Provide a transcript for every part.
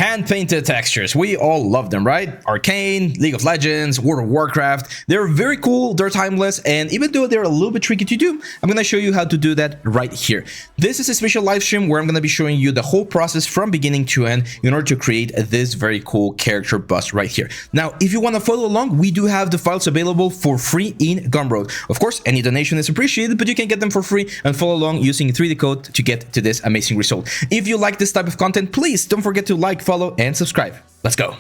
Hand-painted textures, we all love them, right? Arcane, League of Legends, World of Warcraft, they're very cool, they're timeless, and even though they're a little bit tricky to do, I'm gonna show you how to do that right here. This is a special live stream where I'm gonna be showing you the whole process from beginning to end in order to create this very cool character bust right here. Now, if you wanna follow along, we do have the files available for free in Gumroad. Of course, any donation is appreciated, but you can get them for free and follow along using 3D code to get to this amazing result. If you like this type of content, please don't forget to like, follow, and subscribe. Let's go.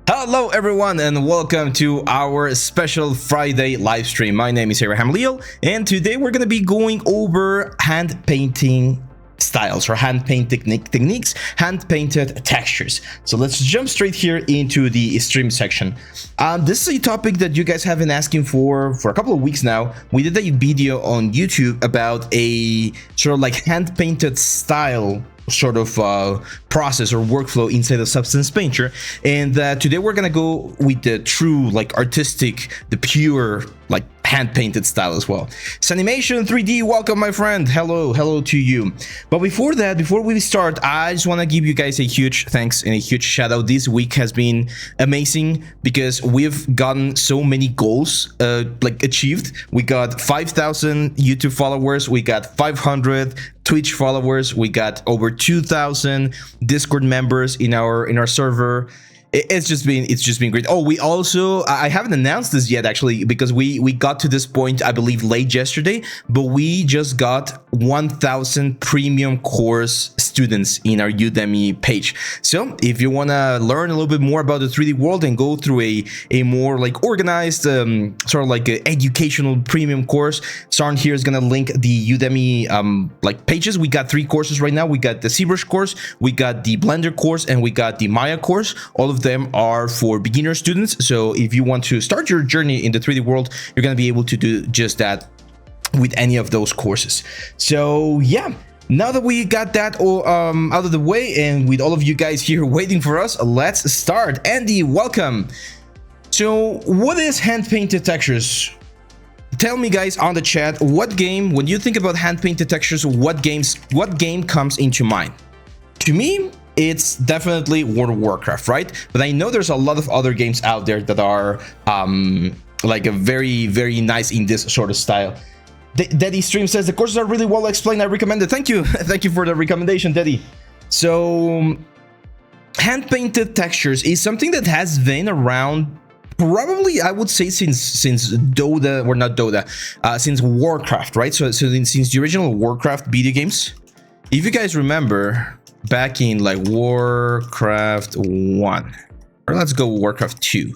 Hello everyone and welcome to our special Friday live stream. My name is Leal, and today we're going to be going over hand painting styles or hand paint techniques, hand painted textures. So let's jump straight here into the stream section. This is a topic that you guys have been asking for a couple of weeks now. We did a video on YouTube about a sort of like hand painted style sort of process or workflow inside of Substance Painter, and today we're gonna go with the true, like, artistic, the pure, like, hand-painted style as well. Sanimation 3D, welcome my friend. Hello to you. But before that, before we start, I just want to give you guys a huge thanks and a huge shout out. This week has been amazing because we've gotten so many goals like achieved. We got 5,000 YouTube followers, we got 500 Twitch followers, we got over 2,000 Discord members in our server. It's just been great. Oh, we also, I haven't announced this yet actually, because we got to this point I believe late yesterday, but we just got 1,000 premium course students in our Udemy page. So if you want to learn a little bit more about the 3D world and go through a more like organized sort of like a educational premium course, Sarn here is gonna link the Udemy like pages. We got 3 courses right now. We got the ZBrush course, we got the Blender course, and we got the Maya course. All of them are for beginner students, so if you want to start your journey in the 3D world, you're going to be able to do just that with any of those courses. So yeah, now that we got that all out of the way, and with all of you guys here waiting for us, let's start. Andy, welcome. So what is hand-painted textures? Tell me guys on the chat, what game, when you think about hand-painted textures, what game comes into mind? To me, it's definitely World of Warcraft, right? But I know there's a lot of other games out there that are like a very nice in this sort of style. Daddy Stream says the courses are really well explained. I recommend it. Thank you. Thank you for the recommendation, Daddy. So hand-painted textures is something that has been around probably, I would say, since Dota, or not Dota, since Warcraft, right? So since the original Warcraft video games. If you guys remember, back in like Warcraft 1, or let's go Warcraft 2,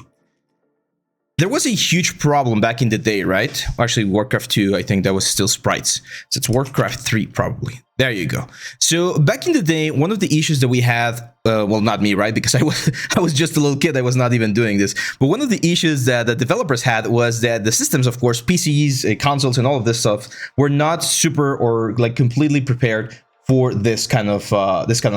there was a huge problem back in the day, right? Actually, Warcraft 2, I think that was still sprites. So it's Warcraft 3 probably. There you go. So back in the day, one of the issues that we had, well, not me, right? Because I was just a little kid. I was not even doing this. But one of the issues that the developers had was that the systems, of course, PCs, consoles, and all of this stuff were not super or like completely prepared for this kind of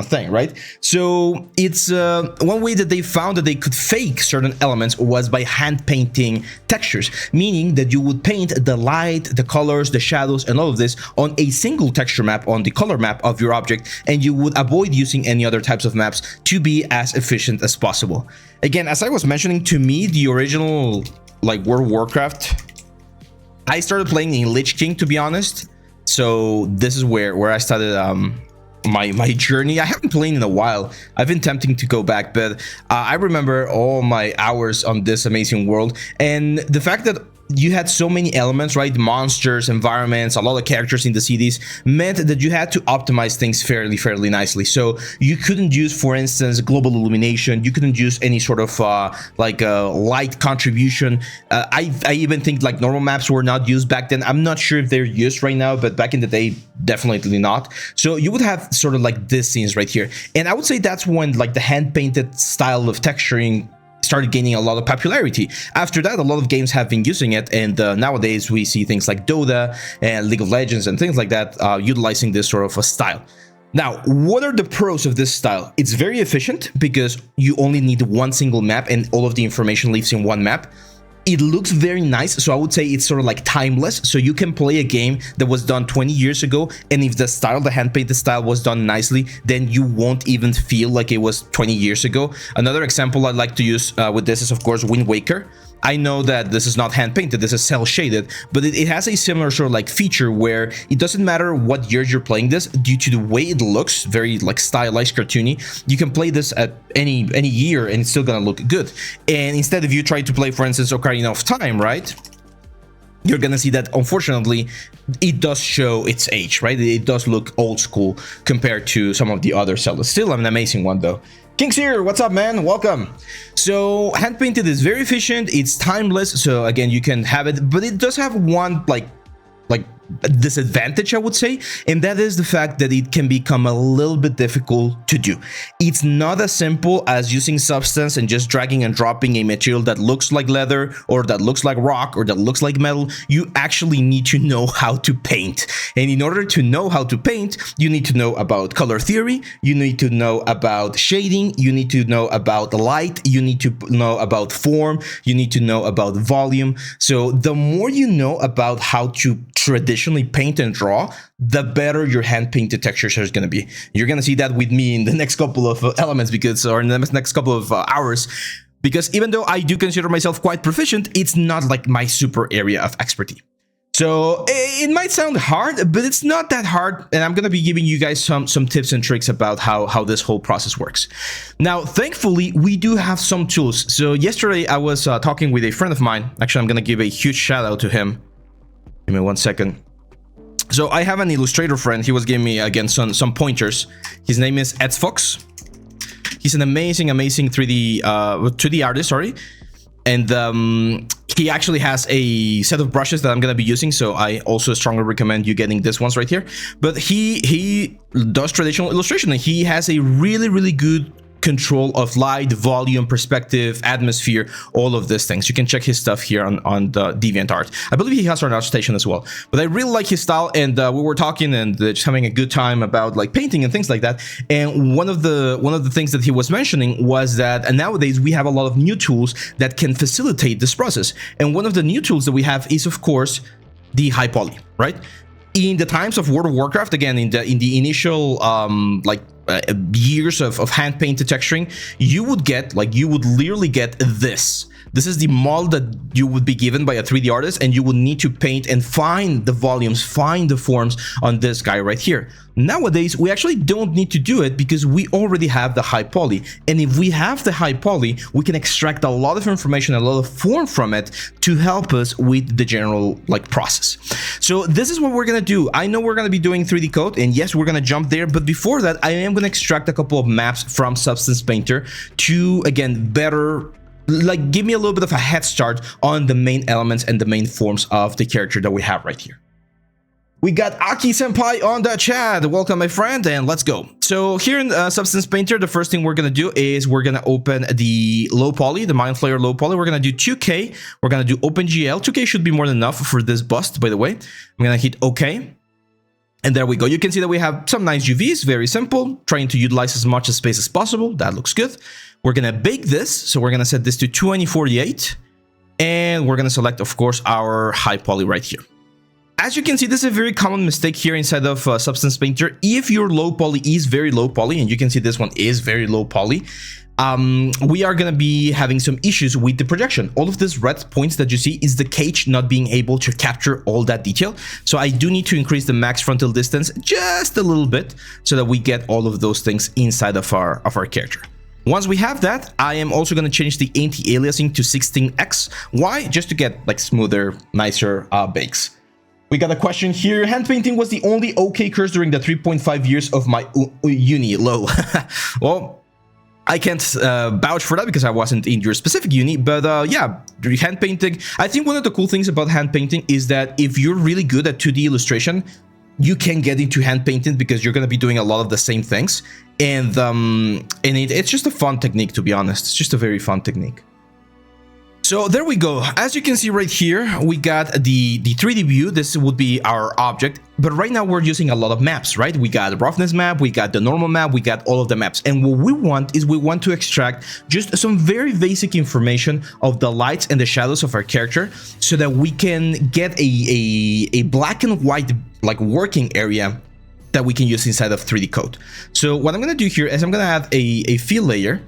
thing, right? So it's one way that they found that they could fake certain elements was by hand painting textures, meaning that you would paint the light, the colors, the shadows, and all of this on a single texture map, on the color map of your object, and you would avoid using any other types of maps to be as efficient as possible. Again, as I was mentioning, to me, the original like World of Warcraft, I started playing in Lich King, to be honest. So this is where I started my journey. I haven't played in a while. I've been tempting to go back, but I remember all my hours on this amazing world, and the fact that you had so many elements, right? Monsters, environments, a lot of characters in the cities meant that you had to optimize things fairly nicely. So you couldn't use, for instance, global illumination. You couldn't use any sort of light contribution. I even think like normal maps were not used back then. I'm not sure if they're used right now, but back in the day, definitely not. So you would have sort of like this scenes right here. And I would say that's when like the hand-painted style of texturing started gaining a lot of popularity. After that, a lot of games have been using it, and nowadays we see things like Dota and League of Legends and things like that utilizing this sort of a style. Now, what are the pros of this style? It's very efficient because you only need one single map and all of the information lives in one map. It looks very nice, so I would say it's sort of like timeless. So you can play a game that was done 20 years ago, and if the style, the hand-painted style was done nicely, then you won't even feel like it was 20 years ago. Another example I'd like to use with this is, of course, Wind Waker. I know that this is not hand-painted, this is cel-shaded, but it has a similar sort of like feature where it doesn't matter what year you're playing this, due to the way it looks, very like stylized, cartoony, you can play this at any year and it's still gonna look good. And instead, if you try to play, for instance, Ocarina of Time, right? You're gonna see that, unfortunately, it does show its age, right? It does look old school compared to some of the other Zeldas. Still an amazing one, though. King's here, what's up, man? Welcome. So hand painted is very efficient, it's timeless, so again, you can have it, but it does have one like disadvantage, I would say, and that is the fact that it can become a little bit difficult to do. It's not as simple as using substance and just dragging and dropping a material that looks like leather or that looks like rock or that looks like metal. You actually need to know how to paint, and in order to know how to paint, you need to know about color theory, you need to know about shading, you need to know about light, you need to know about form, you need to know about volume. So the more you know about how to traditionally paint and draw, the better your hand painted textures are going to be. You're going to see that with me in the next couple of elements, because, or in the next couple of hours, because even though I do consider myself quite proficient, it's not like my super area of expertise. So it might sound hard, but it's not that hard, and I'm going to be giving you guys some tips and tricks about how this whole process works. Now, thankfully, we do have some tools. So yesterday I was talking with a friend of mine. Actually, I'm going to give a huge shout out to him. Give me 1 second. So I have an illustrator friend. He was giving me, again, some pointers. His name is Ed Fox. He's an amazing 3D artist, sorry. And he actually has a set of brushes that I'm going to be using, so I also strongly recommend you getting this ones right here. But he does traditional illustration, and he has a really good control of light, volume, perspective, atmosphere, all of these things. You can check his stuff here on the DeviantArt. I believe he has our ArtStation as well. But I really like his style, and we were talking and just having a good time about like painting and things like that. And one of the things that he was mentioning was that nowadays we have a lot of new tools that can facilitate this process. And one of the new tools that we have is, of course, the high poly, right? In the times of World of Warcraft, again, in the initial years of hand painted texturing, you would literally get this. This is the model that you would be given by a 3D artist, and you would need to paint and find the volumes, find the forms on this guy right here. Nowadays, we actually don't need to do it because we already have the high poly. And if we have the high poly, we can extract a lot of information, a lot of form from it to help us with the general process. So this is what we're going to do. I know we're going to be doing 3D code, and yes, we're going to jump there. But before that, I am going to extract a couple of maps from Substance Painter to, again, better give me a little bit of a head start on the main elements and the main forms of the character that we have right here. We got Aki Senpai on the chat. Welcome, my friend, and let's go. So here in Substance Painter, the first thing we're going to do is we're going to open the low poly, the Mind Flayer low poly. We're going to do 2K. We're going to do OpenGL. 2K should be more than enough for this bust, by the way. I'm going to hit OK. And there we go. You can see that we have some nice UVs, very simple, trying to utilize as much space as possible. That looks good. We're going to bake this. So we're going to set this to 2048. And we're going to select, of course, our high poly right here. As you can see, this is a very common mistake here inside of Substance Painter. If your low poly is very low poly, and you can see this one is very low poly, we are going to be having some issues with the projection. All of these red points that you see is the cage not being able to capture all that detail. So I do need to increase the max frontal distance just a little bit so that we get all of those things inside of our character. Once we have that, I am also going to change the anti-aliasing to 16x. Why? Just to get smoother, nicer bakes. We got a question here. Hand painting was the only okay course during the 3.5 years of my uni. Low. Well, I can't vouch for that because I wasn't in your specific uni, but yeah, hand painting. I think one of the cool things about hand painting is that if you're really good at 2D illustration, you can get into hand painting because you're going to be doing a lot of the same things, and it's just a fun technique, to be honest. It's just a very fun technique. So there we go. As you can see right here, we got the 3D view. This would be our object. But right now we're using a lot of maps, right? We got the roughness map, we got the normal map, we got all of the maps. And what we want is we want to extract just some very basic information of the lights and the shadows of our character so that we can get a black and white like working area that we can use inside of 3D code. So what I'm going to do here is I'm going to add a fill layer.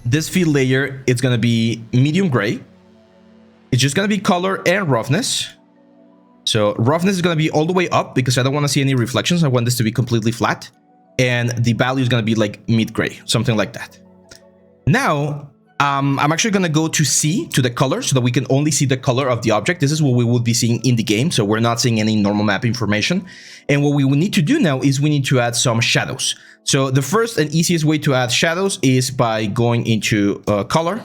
This fill layer, it's going to be medium gray. It's just going to be color and roughness. So roughness is going to be all the way up because I don't want to see any reflections. I want this to be completely flat. And the value is going to be like mid gray, something like that. Now, I'm actually going to go to C, to the color, so that we can only see the color of the object. This is what we would be seeing in the game, so we're not seeing any normal map information. And what we will need to do now is we need to add some shadows. So the first and easiest way to add shadows is by going into color.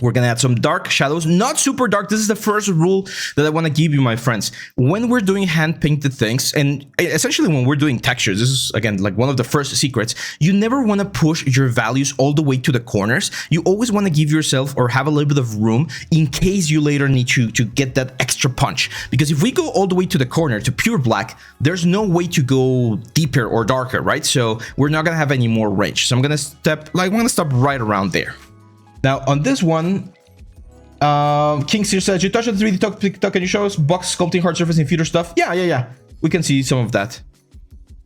We're going to add some dark shadows, not super dark. This is the first rule that I want to give you, my friends. When we're doing hand-painted things, and essentially when we're doing textures, this is, again, like one of the first secrets, you never want to push your values all the way to the corners. You always want to give yourself or have a little bit of room in case you later need to get that extra punch. Because if we go all the way to the corner, to pure black, there's no way to go deeper or darker, right? So we're not going to have any more range. So I'm going to stop right around there. Now, on this one, King Sear says, you touched on the 3D TikTok, can you show us box sculpting hard surface and feeder stuff? Yeah. We can see some of that.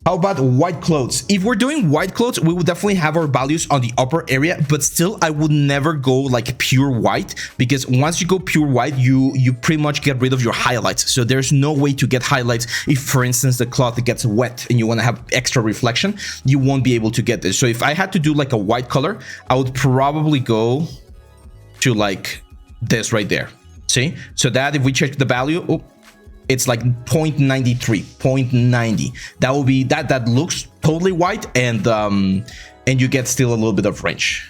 How about white clothes? If we're doing white clothes, we would definitely have our values on the upper area, but still, I would never go like pure white, because once you go pure white, you pretty much get rid of your highlights. So there's no way to get highlights if, for instance, the cloth gets wet and you want to have extra reflection, you won't be able to get this. So if I had to do like a white color, I would probably go to like this right there. See? So that if we check the value, oh, it's like 0.93, 0.90. That will be that looks totally white, and you get still a little bit of range.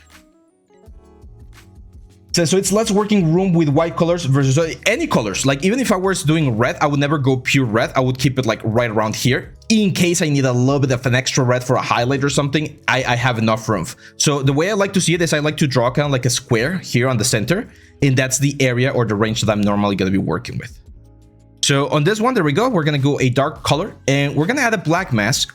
So it's less working room with white colors versus any colors. Like even if I was doing red, I would never go pure red. I would keep it like right around here. In case I need a little bit of an extra red for a highlight or something, I have enough room. So the way I like to see it is I like to draw kind of like a square here on the center, and that's the area or the range that I'm normally going to be working with. So on this one, there we go. We're going to go a dark color, and we're going to add a black mask.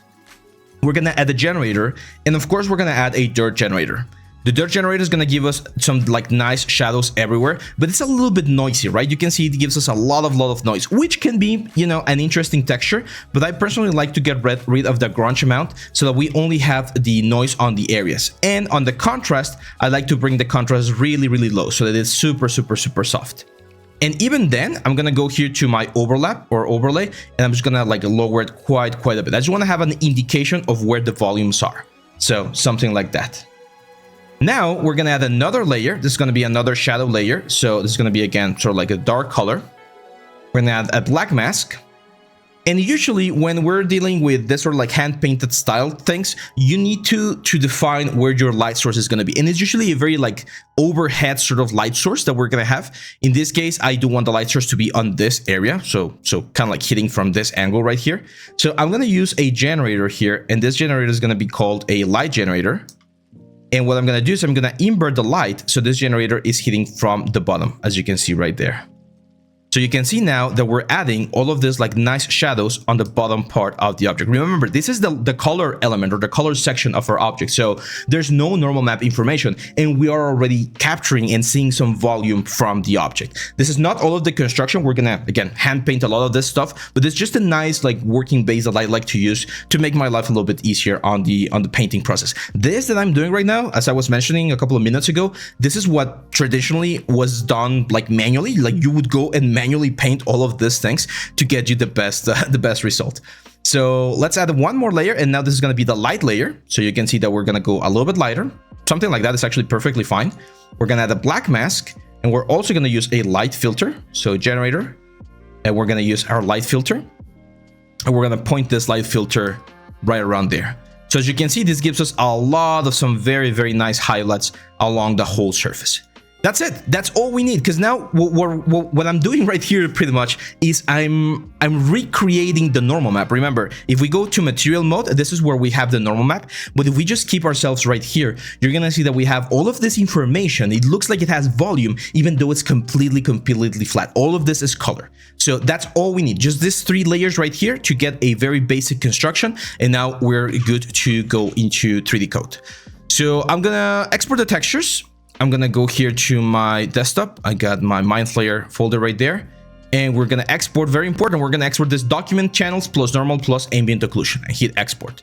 We're going to add a generator, and of course, we're going to add a dirt generator. The dirt generator is going to give us some like nice shadows everywhere, but it's a little bit noisy, right? You can see it gives us a lot of noise, which can be, you know, an interesting texture. But I personally like to get rid of the grunge amount so that we only have the noise on the areas. And on the contrast, I like to bring the contrast really, really low so that it's super, super, super soft. And even then, I'm going to go here to my overlap or overlay, and I'm just going to like lower it quite a bit. I just want to have an indication of where the volumes are. So something like that. Now we're going to add another layer. This is going to be another shadow layer. So this is going to be, again, sort of like a dark color. We're going to add a black mask. And usually when we're dealing with this sort of like hand-painted style things, you need to define where your light source is going to be. And it's usually a very like overhead sort of light source that we're going to have. In this case, I do want the light source to be on this area. So kind of like hitting from this angle right here. So I'm going to use a generator here. And this generator is going to be called a light generator. And what I'm going to do is I'm going to invert the light. So this generator is hitting from the bottom, as you can see right there. So you can see now that we're adding all of this like nice shadows on the bottom part of the object. Remember, this is the color element or the color section of our object. So there's no normal map information, and we are already capturing and seeing some volume from the object. This is not all of the construction. We're gonna, again, hand paint a lot of this stuff, but it's just a nice like working base that I like to use to make my life a little bit easier on the painting process. This that I'm doing right now, as I was mentioning a couple of minutes ago, this is what traditionally was done like manually. Like you would go and manually paint all of these things to get you the best result. So let's add one more layer, and now this is going to be the light layer. So you can see that we're going to go a little bit lighter. Something like that is actually perfectly fine. We're going to add a black mask, and we're also going to use a light filter. So generator, and we're going to use our light filter, and we're going to point this light filter right around there. So as you can see, this gives us a lot of some very, very nice highlights along the whole surface. That's it. That's all we need. Because now what I'm doing right here pretty much is I'm recreating the normal map. Remember, if we go to material mode, this is where we have the normal map. But if we just keep ourselves right here, you're going to see that we have all of this information. It looks like it has volume, even though it's completely flat. All of this is color. So that's all we need. Just these 3 layers right here to get a very basic construction. And now we're good to go into 3D code. So I'm going to export the textures. I'm gonna go here to my desktop. I got my Mind Flayer folder right there, and we're gonna export. Very important, we're gonna export this document channels plus normal plus ambient occlusion and hit export.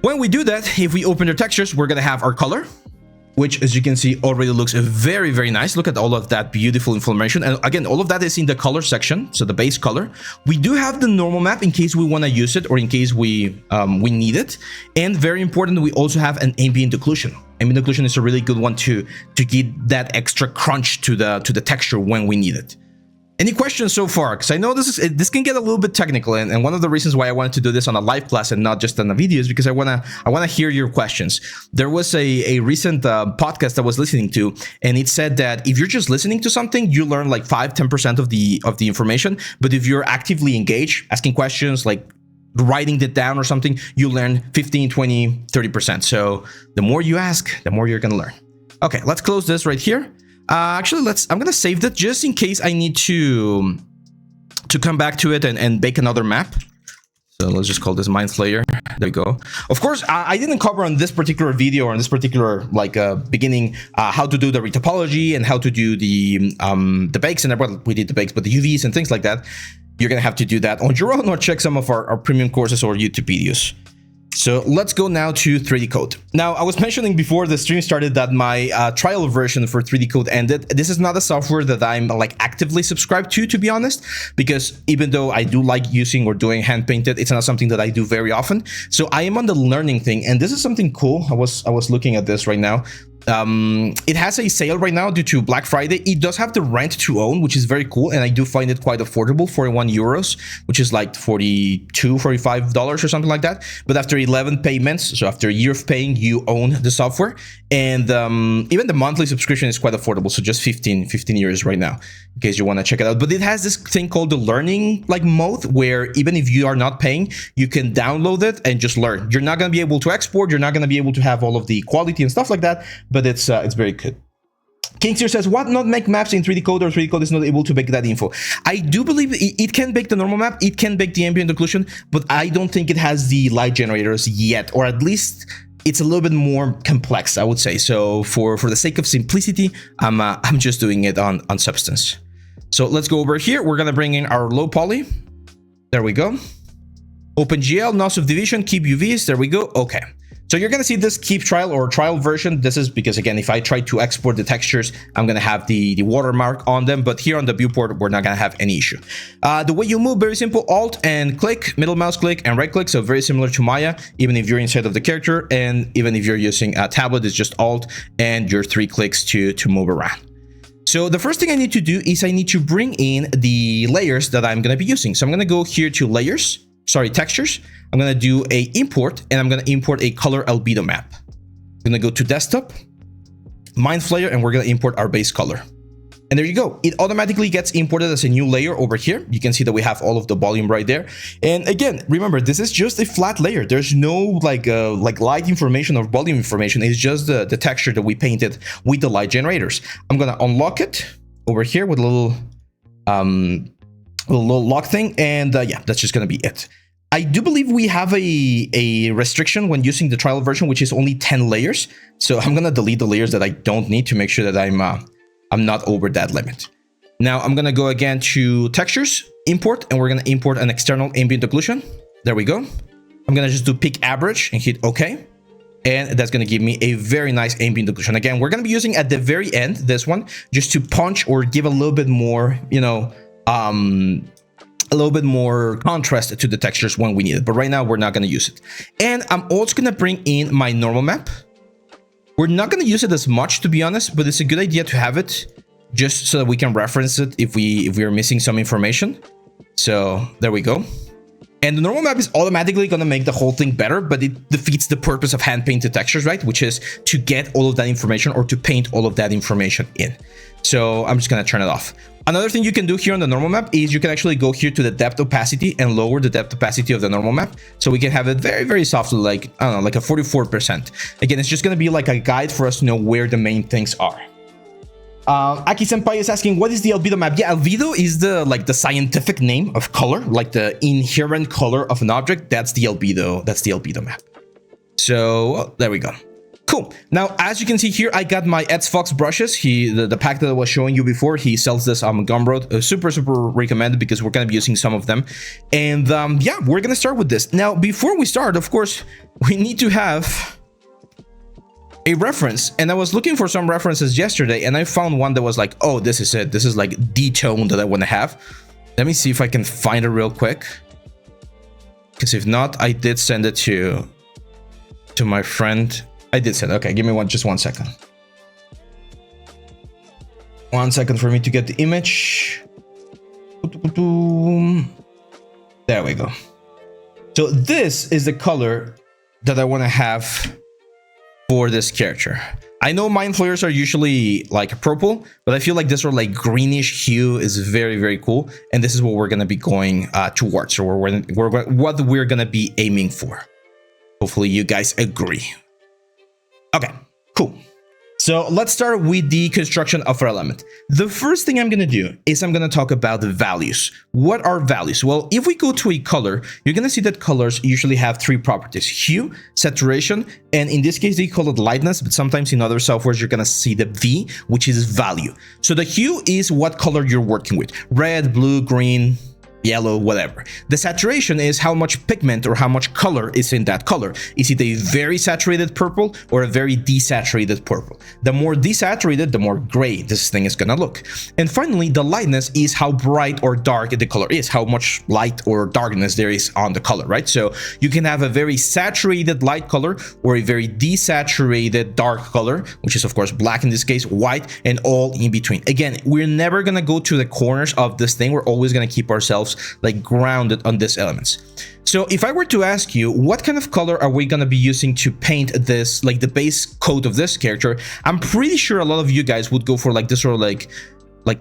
When we do that, if we open the textures, we're gonna have our color, which, as you can see, already looks very nice. Look at all of that beautiful information. And again, all of that is in the color section, so the base color. We do have the normal map in case we want to use it or in case we need it. And very important, we also have an ambient occlusion. Ambient occlusion is a really good one to give that extra crunch to the texture when we need it. Any questions so far? Because I know this can get a little bit technical, and one of the reasons why I wanted to do this on a live class and not just on a video is because I wanna hear your questions. There was a recent podcast I was listening to, and it said that if you're just listening to something, you learn like 5-10% of the information. But if you're actively engaged, asking questions, like writing it down or something, you learn 15, 20, 30%. So the more you ask, the more you're gonna learn. Okay, let's close this right here. Actually, I'm gonna save that just in case I need to come back to it and bake another map. So let's just call this Mind Flayer. There we go. Of course, I didn't cover on this particular video or on this particular beginning how to do the retopology and how to do the bakes and well, we did the bakes, but the UVs and things like that. You're gonna have to do that on your own or check some of our premium courses or YouTube videos. So let's go now to 3D Code. Now, I was mentioning before the stream started that my trial version for 3D Code ended. This is not a software that I'm like actively subscribed to be honest, because even though I do like using or doing hand painted, it's not something that I do very often. So I am on the learning thing, and this is something cool. I was looking at this right now. It has a sale right now due to Black Friday. It does have the rent to own, which is very cool, and I do find it quite affordable, 41 euros, which is like $45 or something like that. But after 11 payments, so after a year of paying, you own the software, and even the monthly subscription is quite affordable, so just 15 years right now, in case you want to check it out. But it has this thing called the learning mode, where even if you are not paying, you can download it and just learn. You're not going to be able to export, you're not going to be able to have all of the quality and stuff like that, but it's very good. Kingster says, what not make maps in 3D Code, or 3D Code is not able to bake that info? I do believe it can bake the normal map, it can bake the ambient occlusion, but I don't think it has the light generators yet, or at least it's a little bit more complex, I would say. So for the sake of simplicity, I'm just doing it on Substance. So let's go over here. We're gonna bring in our low poly. There we go. OpenGL, no subdivision, keep UVs. There we go. Okay. So you're going to see this keep trial or trial version. This is because, again, if I try to export the textures, I'm going to have the watermark on them. But here on the viewport, we're not going to have any issue. The way you move, very simple. Alt and click, middle mouse click and right click. So very similar to Maya, even if you're inside of the character. And even if you're using a tablet, it's just Alt and your 3 clicks to move around. So the first thing I need to do is I need to bring in the layers that I'm going to be using. So I'm going to go here to textures. I'm going to do a import, and I'm going to import a color albedo map. I'm going to go to desktop, Mind Flayer, and we're going to import our base color. And there you go. It automatically gets imported as a new layer over here. You can see that we have all of the volume right there. And again, remember, this is just a flat layer. There's no like light information or volume information. It's just the texture that we painted with the light generators. I'm going to unlock it over here with a little lock thing. And yeah, that's just going to be it. I do believe we have a restriction when using the trial version, which is only 10 layers. So I'm going to delete the layers that I don't need to make sure that I'm not over that limit. Now I'm going to go again to textures, import, and we're going to import an external ambient occlusion. There we go. I'm going to just do pick average and hit OK. And that's going to give me a very nice ambient occlusion. Again, we're going to be using at the very end, this one, just to punch or give a little bit more, a little bit more contrast to the textures when we need it. But right now, we're not going to use it. And I'm also going to bring in my normal map. We're not going to use it as much, to be honest, but it's a good idea to have it just so that we can reference it if we are missing some information. So there we go. And the normal map is automatically going to make the whole thing better, but it defeats the purpose of hand painted textures, right? Which is to get all of that information or to paint all of that information in. So I'm just going to turn it off. Another thing you can do here on the normal map is you can actually go here to the depth opacity and lower the depth opacity of the normal map. So we can have it very, very softly, like, I don't know, like a 44%. Again, it's just going to be like a guide for us to know where the main things are. Aki Senpai is asking, what is the albedo map? Yeah, albedo is the scientific name of color, like the inherent color of an object. That's the albedo map. So there we go. Cool. Now, as you can see here, I got my Eds Fox brushes. The pack that I was showing you before, he sells this on Gumroad. Super recommended because we're going to be using some of them. And yeah, we're going to start with this. Now, before we start, of course, we need to have a reference, and I was looking for some references yesterday, and I found one that was like, oh, this is it. This is like the tone that I want to have. Let me see if I can find it real quick, because if not, I did send it to my friend. I did send it. Okay, give me just 1 second. 1 second for me to get the image. There we go. So this is the color that I want to have for this character. I know mind flayers are usually like purple, but I feel like this sort of like greenish hue is very, very cool. And this is what we're going to be going towards, or what we're going to be aiming for. Hopefully you guys agree. Okay, cool. So let's start with the construction of our element. The first thing I'm going to do is I'm going to talk about the values. What are values? Well, if we go to a color, you're going to see that colors usually have 3 properties: hue, saturation, and in this case, they call it lightness, but sometimes in other softwares, you're going to see the V, which is value. So the hue is what color you're working with: red, blue, green, yellow, whatever. The saturation is how much pigment or how much color is in that color. Is it a very saturated purple or a very desaturated purple? The more desaturated, the more gray this thing is gonna look. And finally, the lightness is how bright or dark the color is, how much light or darkness there is on the color, right? So you can have a very saturated light color or a very desaturated dark color, which is of course black in this case, white, and all in between. Again, we're never gonna go to the corners of this thing. We're always gonna keep ourselves like grounded on these elements. So if I were to ask you, what kind of color are we going to be using to paint this, like the base coat of this character, I'm pretty sure a lot of you guys would go for like this sort of like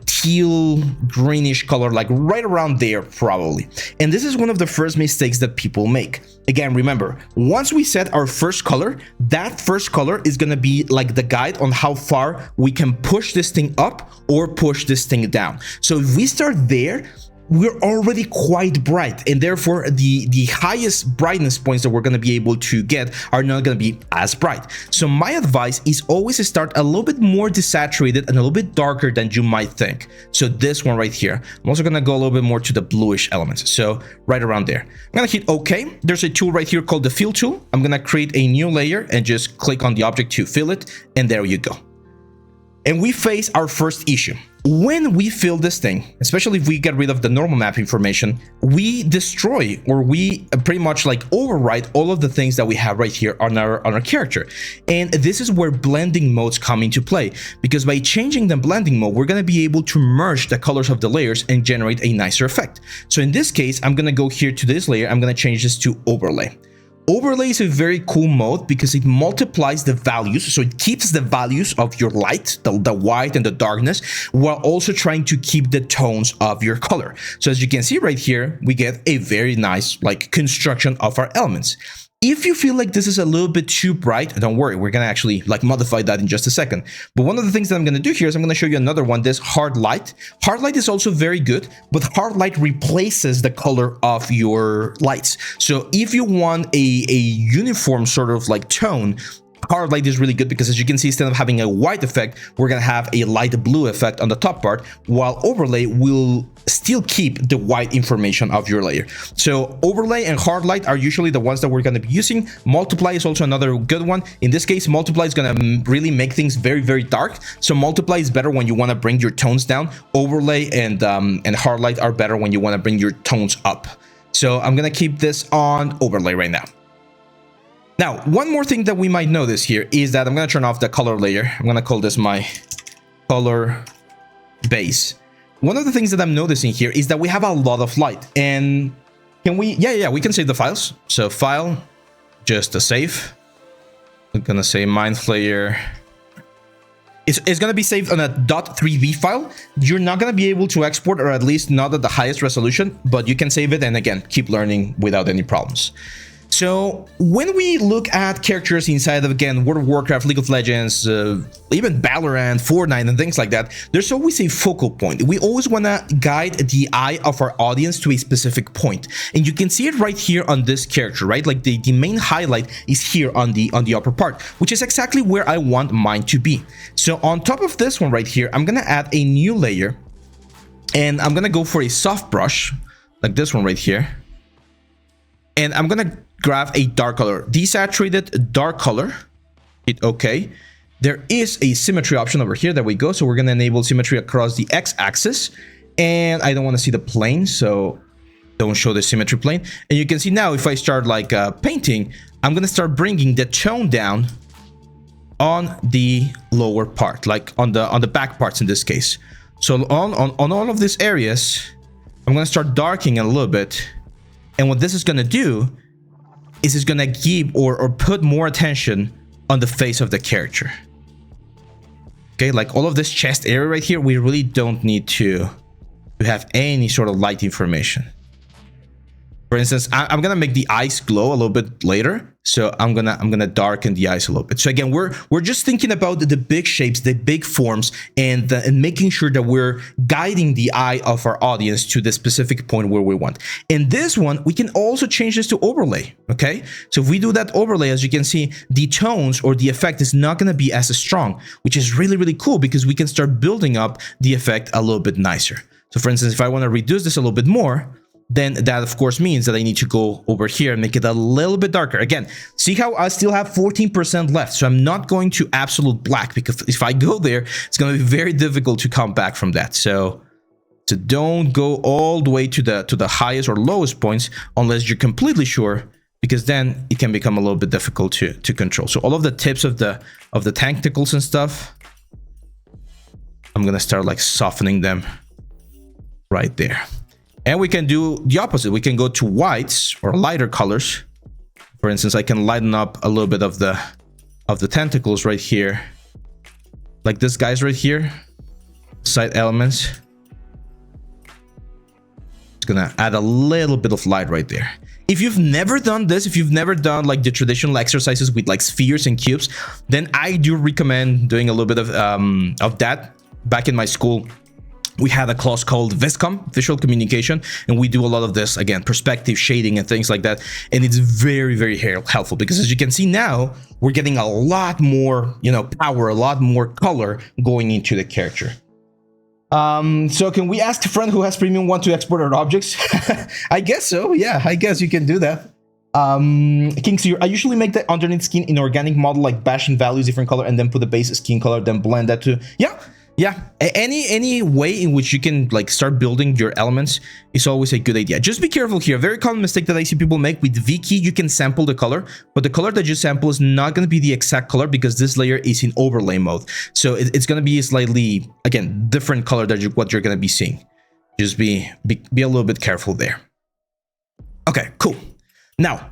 teal greenish color, like right around there probably. And this is one of the first mistakes that people make. Again, remember, once we set our first color, that first color is going to be like the guide on how far we can push this thing up or push this thing down. So if we start there, we're already quite bright, and therefore the highest brightness points that we're going to be able to get are not going to be as bright. So my advice is always start a little bit more desaturated and a little bit darker than you might think. So this one right here, I'm also going to go a little bit more to the bluish elements. So right around there, I'm going to hit OK. There's a tool right here called the fill tool. I'm going to create a new layer and just click on the object to fill it, and there you go. And we face our first issue. When we fill this thing, especially if we get rid of the normal map information, we destroy, or we pretty much like overwrite all of the things that we have right here on our character. And this is where blending modes come into play, because by changing the blending mode, we're going to be able to merge the colors of the layers and generate a nicer effect. So in this case, I'm going to go here to this layer. I'm going to change this to overlay. Overlay is a very cool mode because it multiplies the values, so it keeps the values of your light, the white and the darkness, while also trying to keep the tones of your color. So as you can see right here, we get a very nice like construction of our elements. If you feel like this is a little bit too bright, don't worry, we're going to actually like modify that in just a second. But one of the things that I'm going to do here is I'm going to show you another one, this hard light. Hard light is also very good, but hard light replaces the color of your lights. So if you want a uniform sort of like tone, hard light is really good because, as you can see, instead of having a white effect, we're going to have a light blue effect on the top part, while overlay will still keep the white information of your layer. So overlay and hard light are usually the ones that we're going to be using. Multiply is also another good one. In this case, multiply is going to really make things very, very dark. So multiply is better when you want to bring your tones down. Overlay and hard light are better when you want to bring your tones up. So I'm going to keep this on overlay right now. Now, one more thing that we might notice here is that I'm going to turn off the color layer. I'm going to call this my color base. One of the things that I'm noticing here is that we have a lot of light. And Can we? Yeah, we can save the files. So file, just a save. I'm gonna say mind flayer. It's gonna be saved on a .3b file. You're not gonna be able to export, or at least not at the highest resolution, but you can save it and again, keep learning without any problems. So when we look at characters inside of, again, World of Warcraft, League of Legends, even Valorant, Fortnite, and things like that, there's always a focal point. We always want to guide the eye of our audience to a specific point. And you can see it right here on this character, right? Like the main highlight is here on the upper part, which is exactly where I want mine to be. So on top of this one right here, I'm going to add a new layer, and I'm going to go for a soft brush, like this one right here. And I'm going to grab a dark color, desaturated dark color, hit OK. There is a symmetry option over here that we go. So we're going to enable symmetry across the x-axis. And I don't want to see the plane, so don't show the symmetry plane. And you can see now if I start like painting, I'm going to start bringing the tone down on the lower part, like on the back parts in this case. So on all of these areas, I'm going to start darkening a little bit. And what this is going to do is it's going to give or put more attention on the face of the character. Okay, like all of this chest area right here, we really don't need to have any sort of light information. For instance, I'm gonna make the eyes glow a little bit later, so I'm gonna darken the eyes a little bit. So again, we're just thinking about the big shapes, the big forms, and making sure that we're guiding the eye of our audience to the specific point where we want. In this one, we can also change this to overlay. Okay, so if we do that overlay, as you can see, the tones or the effect is not gonna be as strong, which is really cool because we can start building up the effect a little bit nicer. So for instance, if I want to reduce this a little bit more, then that of course means that I need to go over here and make it a little bit darker. Again, see how I still have 14% left, so I'm not going to absolute black, because if I go there, it's going to be very difficult to come back from that. So don't go all the way to the highest or lowest points unless you're completely sure, because then it can become a little bit difficult to control. So all of the tips of the tentacles and stuff, I'm gonna start like softening them right there. And we can do the opposite. We can go to whites or lighter colors. For instance, I can lighten up a little bit of the tentacles right here, like this guys right here, side elements. It's gonna add a little bit of light right there. If you've never done this, if you've never done like the traditional exercises with like spheres and cubes, then I do recommend doing a little bit of that. Back in my school, we had a class called Viscom, Visual Communication, and we do a lot of this, again, perspective, shading, and things like that. And it's very helpful because, as you can see now, we're getting a lot more, power, a lot more color going into the character. So can we ask a friend who has premium want to export our objects? I guess so. Yeah, I guess you can do that. Kingsley, I usually make the underneath skin in organic model, like bashing values, different color, and then put the base skin color, then blend that to, yeah, any way in which you can like start building your elements is always a good idea. Just be careful here. A very common mistake that I see people make with V key, you can sample the color, but the color that you sample is not going to be the exact color because this layer is in overlay mode. So it's going to be a slightly, again, different color than what you're going to be seeing. Just be a little bit careful there. Okay, cool. Now,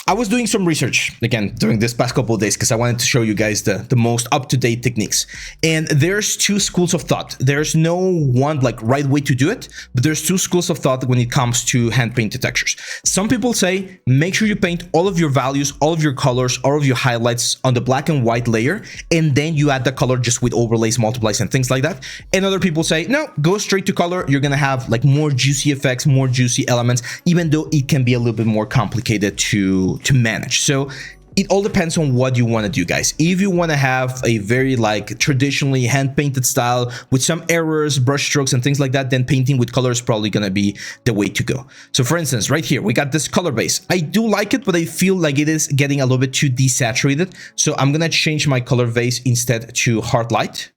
I was doing some research again during this past couple of days because I wanted to show you guys the most up-to-date techniques. And there's two schools of thought. There's no one like right way to do it, but there's two schools of thought when it comes to hand painted textures. Some people say make sure you paint all of your values, all of your colors, all of your highlights on the black and white layer, and then you add the color just with overlays, multiplies, and things like that. And other people say no, go straight to color. You're gonna have like more juicy effects, more juicy elements, even though it can be a little bit more complicated to manage. So it all depends on what you want to do, guys. If you want to have a very like traditionally hand painted style with some errors, brush strokes, and things like that, then painting with color is probably going to be the way to go. So for instance, right here, we got this color base. I do like it, but I feel like it is getting a little bit too desaturated. So I'm going to change my color base instead to hard light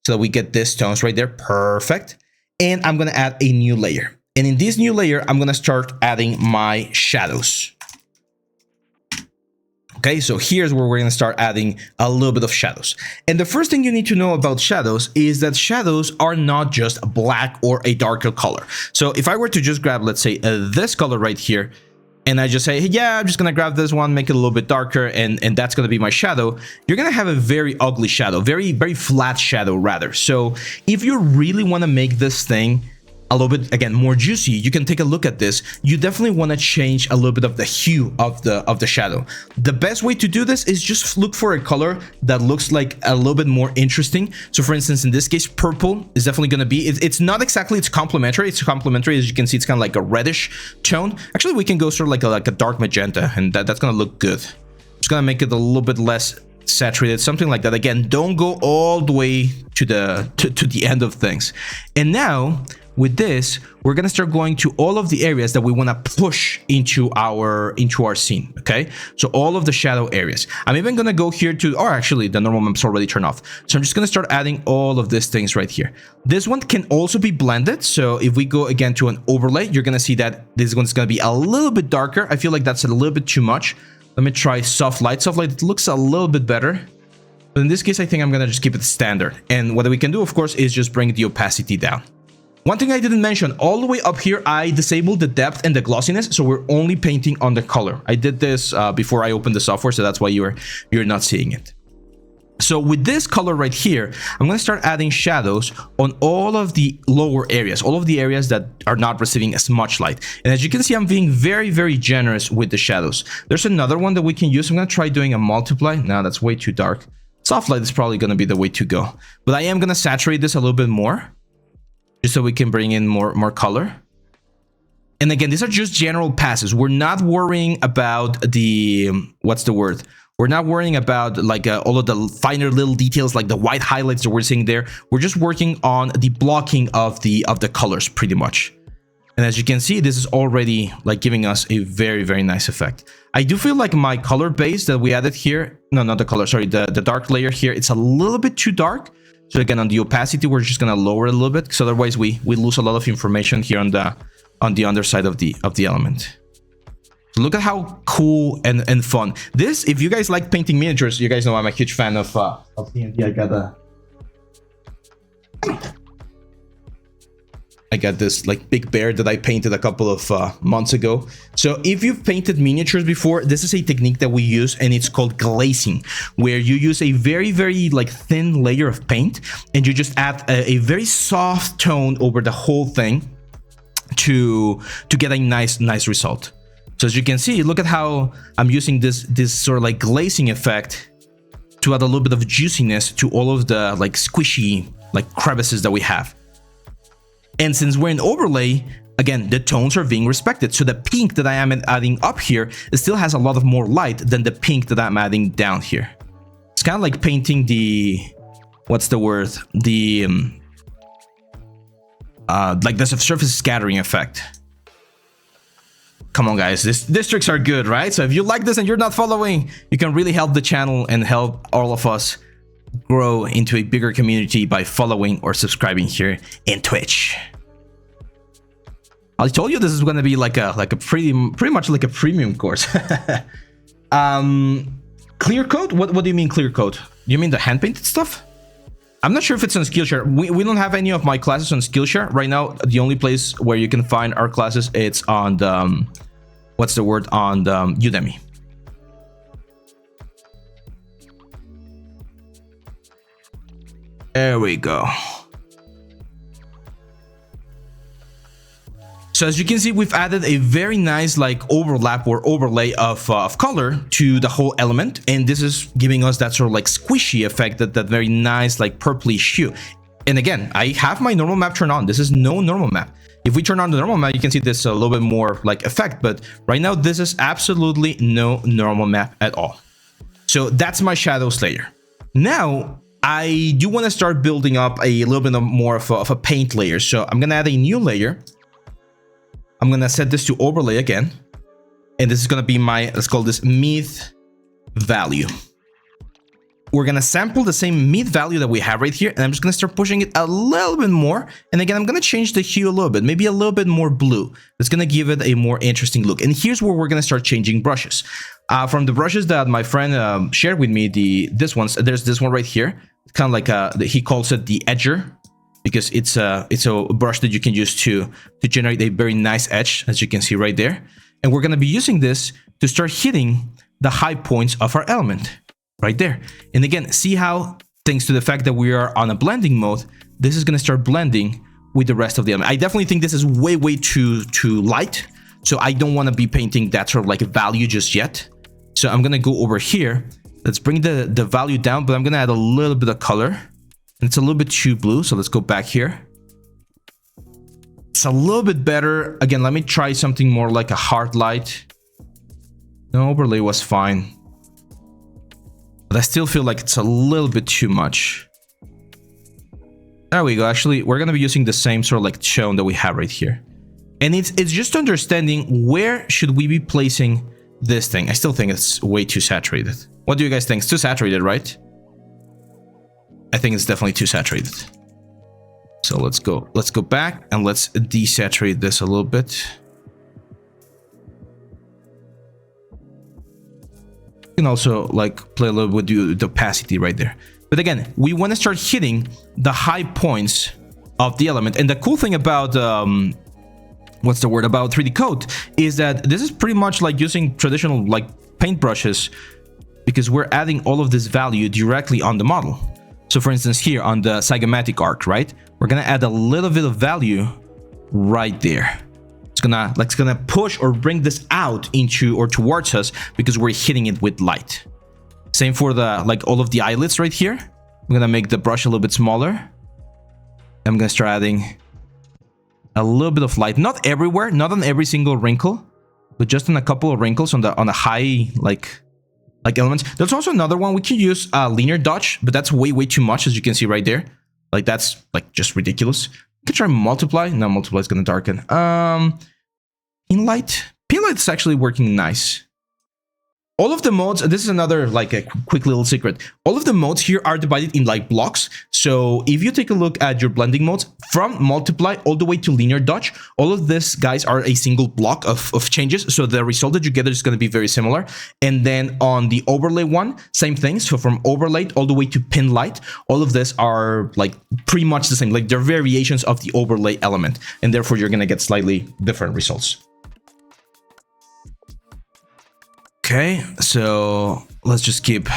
so that we get this tones right there. Perfect. And I'm going to add a new layer. And in this new layer, I'm going to start adding my shadows. Okay, so here's where we're going to start adding a little bit of shadows. And the first thing you need to know about shadows is that shadows are not just black or a darker color. So if I were to just grab, let's say, this color right here, and I just say, hey, yeah, I'm just going to grab this one, make it a little bit darker, and that's going to be my shadow, you're going to have a very ugly shadow, very flat shadow, rather. So if you really want to make this thing a little bit, again, more juicy, you can take a look at this. You definitely want to change a little bit of the hue of the shadow. The best way to do this is just look for a color that looks like a little bit more interesting. So for instance, in this case, purple is definitely going to be, it's not exactly, it's complementary. It's complementary. As you can see, it's kind of like a reddish tone. Actually, we can go sort of like a dark magenta, and that's going to look good. It's going to make it a little bit less saturated, something like that. Again, don't go all the way to the end of things. And now, with this, we're gonna start going to all of the areas that we want to push into our scene. Okay, so all of the shadow areas. I'm even gonna go here to, or actually the normal map's already turned off, so I'm just gonna start adding all of these things right here. This one can also be blended, so if we go again to an overlay, you're gonna see that this one's gonna be a little bit darker. I feel like that's a little bit too much. Let me try soft light. Soft light looks a little bit better, but in this case, I think I'm gonna just keep it standard. And what we can do, of course, is just bring the opacity down. One thing I didn't mention, all the way up here, I disabled the depth and the glossiness, so we're only painting on the color. I did this before I opened the software, so that's why you're not seeing it. So with this color right here, I'm going to start adding shadows on all of the lower areas, all of the areas that are not receiving as much light. And as you can see, I'm being very generous with the shadows. There's another one that we can use. I'm going to try doing a multiply. No, that's way too dark. Soft light is probably going to be the way to go. But I am going to saturate this a little bit more, just so we can bring in more color. And again, these are just general passes. We're not worrying about the, what's the word? We're not worrying about like all of the finer little details, like the white highlights that we're seeing there. We're just working on the blocking of the colors pretty much. And as you can see, this is already like giving us a very nice effect. I do feel like my color base that we added here, no, not the color, sorry, the dark layer here, it's a little bit too dark. So again, on the opacity, we're just gonna lower it a little bit, because otherwise we lose a lot of information here on the underside of the element. So look at how cool and fun this. If you guys like painting miniatures, you guys know I'm a huge fan of D&D. I got this like big bear that I painted a couple of months ago. So if you've painted miniatures before, this is a technique that we use, and it's called glazing, where you use a very like thin layer of paint, and you just add a very soft tone over the whole thing to get a nice result. So as you can see, look at how I'm using this sort of like glazing effect to add a little bit of juiciness to all of the like squishy like crevices that we have. And since we're in overlay, again, the tones are being respected. So the pink that I am adding up here, it still has a lot of more light than the pink that I'm adding down here. It's kind of like painting the, what's the word? The, like the surface scattering effect. Come on, guys, these tricks are good, right? So if you like this and you're not following, you can really help the channel and help all of us grow into a bigger community by following or subscribing here in Twitch. I told you this is going to be like a pretty much like a premium course. Clear coat? What do you mean clear coat? You mean the hand painted stuff? I'm not sure if it's on Skillshare. We don't have any of my classes on Skillshare right now. The only place where you can find our classes, it's on the what's the word, on the Udemy. There we go. So as you can see, we've added a very nice like overlap or overlay of color to the whole element, and this is giving us that sort of like squishy effect, that very nice like purplish hue. And again, I have my normal map turned on. This is no normal map. If we turn on the normal map, you can see this a little bit more like effect, but right now this is absolutely no normal map at all. So that's my shadows layer. Now I do want to start building up a little bit more of a paint layer. So I'm going to add a new layer. I'm going to set this to overlay again. And this is going to be my, let's call this myth value. We're going to sample the same myth value that we have right here. And I'm just going to start pushing it a little bit more. And again, I'm going to change the hue a little bit, maybe a little bit more blue. It's going to give it a more interesting look. And here's where we're going to start changing brushes. From the brushes that my friend shared with me, there's this one right here, kind of like he calls it the edger, because it's a brush that you can use to generate a very nice edge, as you can see right there. And we're going to be using this to start hitting the high points of our element right there. And again, see how, thanks to the fact that we are on a blending mode, this is going to start blending with the rest of the element. I definitely think this is way too light, so I don't want to be painting that sort of like a value just yet. So I'm going to go over here. Let's bring the value down, but I'm going to add a little bit of color. It's a little bit too blue, so let's go back here. It's a little bit better. Again, let me try something more like a hard light. The overlay was fine, but I still feel like it's a little bit too much. There we go. Actually, we're going to be using the same sort of like tone that we have right here. And it's just understanding where should we be placing this thing. I still think it's way too saturated. What do you guys think? It's too saturated, right? I think it's definitely too saturated. So let's go back and let's desaturate this a little bit. You can also like play a little with the opacity right there. But again, we want to start hitting the high points of the element. And the cool thing about what's the word about 3D Code is that this is pretty much like using traditional like paint brushes, because we're adding all of this value directly on the model. So for instance, here on the zygomatic arc, right, we're gonna add a little bit of value right there. It's gonna push or bring this out into or towards us because we're hitting it with light. Same for the like all of the eyelids right here. I'm gonna make the brush a little bit smaller. I'm gonna start adding a little bit of light, not everywhere, not on every single wrinkle, but just on a couple of wrinkles on the high like elements. There's also another one we can use, linear dodge, but that's way too much, as you can see right there. Like that's like just ridiculous. You can try multiply. No, multiply is gonna darken. Pin light is actually working nice. All of the modes, this is another like a quick little secret. All of the modes here are divided in like blocks. So if you take a look at your blending modes from multiply all the way to linear dodge, all of these guys are a single block of changes. So the result that you get is going to be very similar. And then on the overlay one, same thing. So from overlay all the way to pin light, all of this are like pretty much the same. Like they're variations of the overlay element, and therefore you're going to get slightly different results. Okay, so let's just keep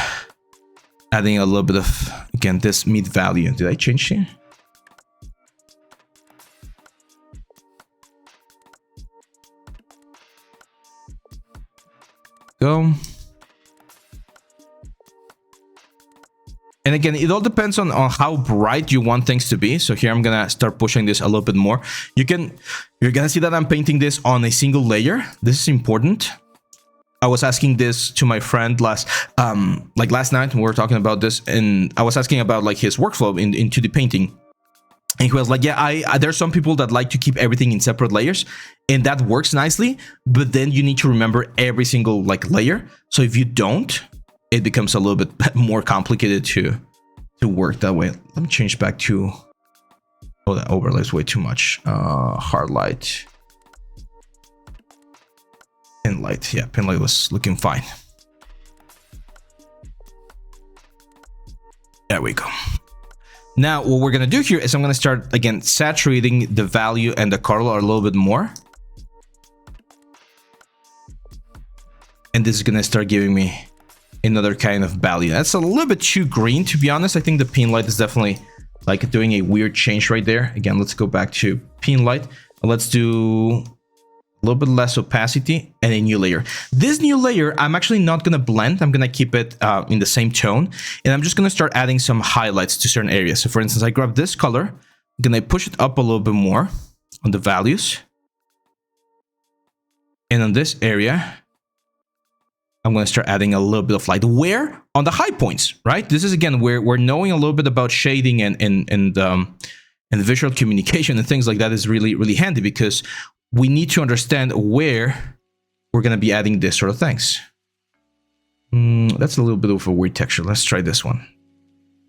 adding a little bit of, again, this mid value. Did I change here? Go. And again, it all depends on how bright you want things to be. So here I'm gonna start pushing this a little bit more. You're gonna see that I'm painting this on a single layer. This is important. I was asking this to my friend last night when we were talking about this, and I was asking about like his workflow into the painting, and he was like, yeah, there's some people that like to keep everything in separate layers, and that works nicely, but then you need to remember every single like layer. So if you don't, it becomes a little bit more complicated to work that way. Let me change back to, oh, that overlay is way too much. Hard light. Pin light, yeah, pin light was looking fine. There we go. Now what we're gonna do here is I'm gonna start again saturating the value and the color a little bit more, and this is gonna start giving me another kind of value. That's a little bit too green, to be honest. I think the pin light is definitely like doing a weird change right there. Again, let's go back to pin light. Let's do a little bit less opacity and a new layer. This new layer, I'm actually not going to blend. I'm going to keep it in the same tone. And I'm just going to start adding some highlights to certain areas. So for instance, I grab this color, I'm going to push it up a little bit more on the values. And on this area, I'm going to start adding a little bit of light. Where? On the high points, right? This is, again, where we're knowing a little bit about shading and visual communication and things like that is really, really handy, because we need to understand where we're going to be adding this sort of things. That's a little bit of a weird texture. Let's try this one.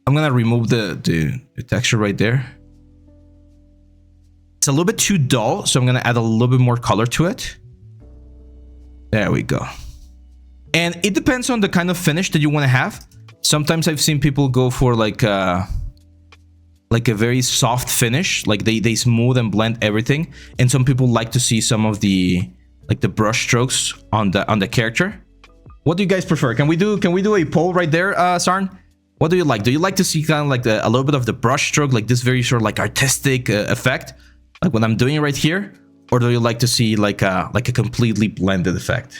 I'm going to remove the texture right there. It's a little bit too dull, so I'm going to add a little bit more color to it. There we go. And it depends on the kind of finish that you want to have. Sometimes I've seen people go for like a very soft finish, like they smooth and blend everything. And some people like to see some of the like the brush strokes on the character. What do you guys prefer? Can we do a poll right there, Sarn? What do you like? Do you like to see kind of like a little bit of the brush stroke, like this very sort of like artistic effect, like what I'm doing right here, or do you like to see like a completely blended effect?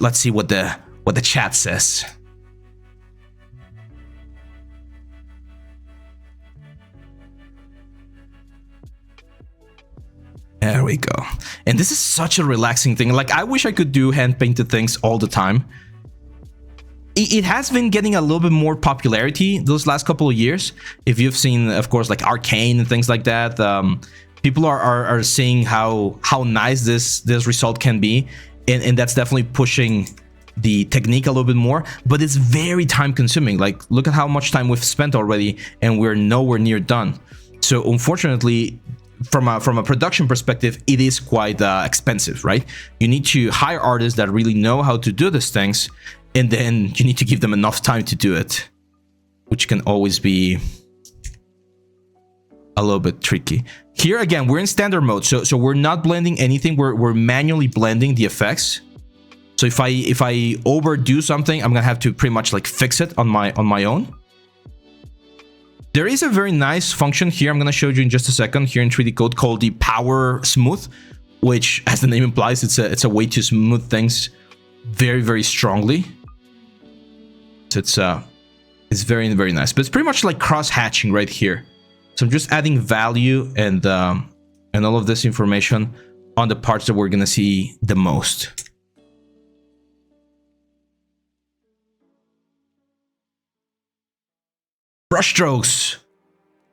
Let's see what the chat says. There we go. And this is such a relaxing thing. Like, I wish I could do hand-painted things all the time. It has been getting a little bit more popularity those last couple of years. If you've seen, of course, like Arcane and things like that, people are seeing how nice this result can be, and that's definitely pushing the technique a little bit more. But it's very time-consuming. Like, look at how much time we've spent already, and we're nowhere near done. So, unfortunately, from a production perspective, it is quite expensive, right? You need to hire artists that really know how to do these things, and then you need to give them enough time to do it, which can always be a little bit tricky. Here again, we're in standard mode, so we're not blending anything. We're manually blending the effects. So if I overdo something, I'm gonna have to pretty much like fix it on my own. There is a very nice function here I'm going to show you in just a second here in 3D Code called the Power Smooth, which, as the name implies, it's a way to smooth things very, very strongly. So it's very, very nice. But it's pretty much like cross-hatching right here. So I'm just adding value and all of this information on the parts that we're going to see the most. Brushstrokes.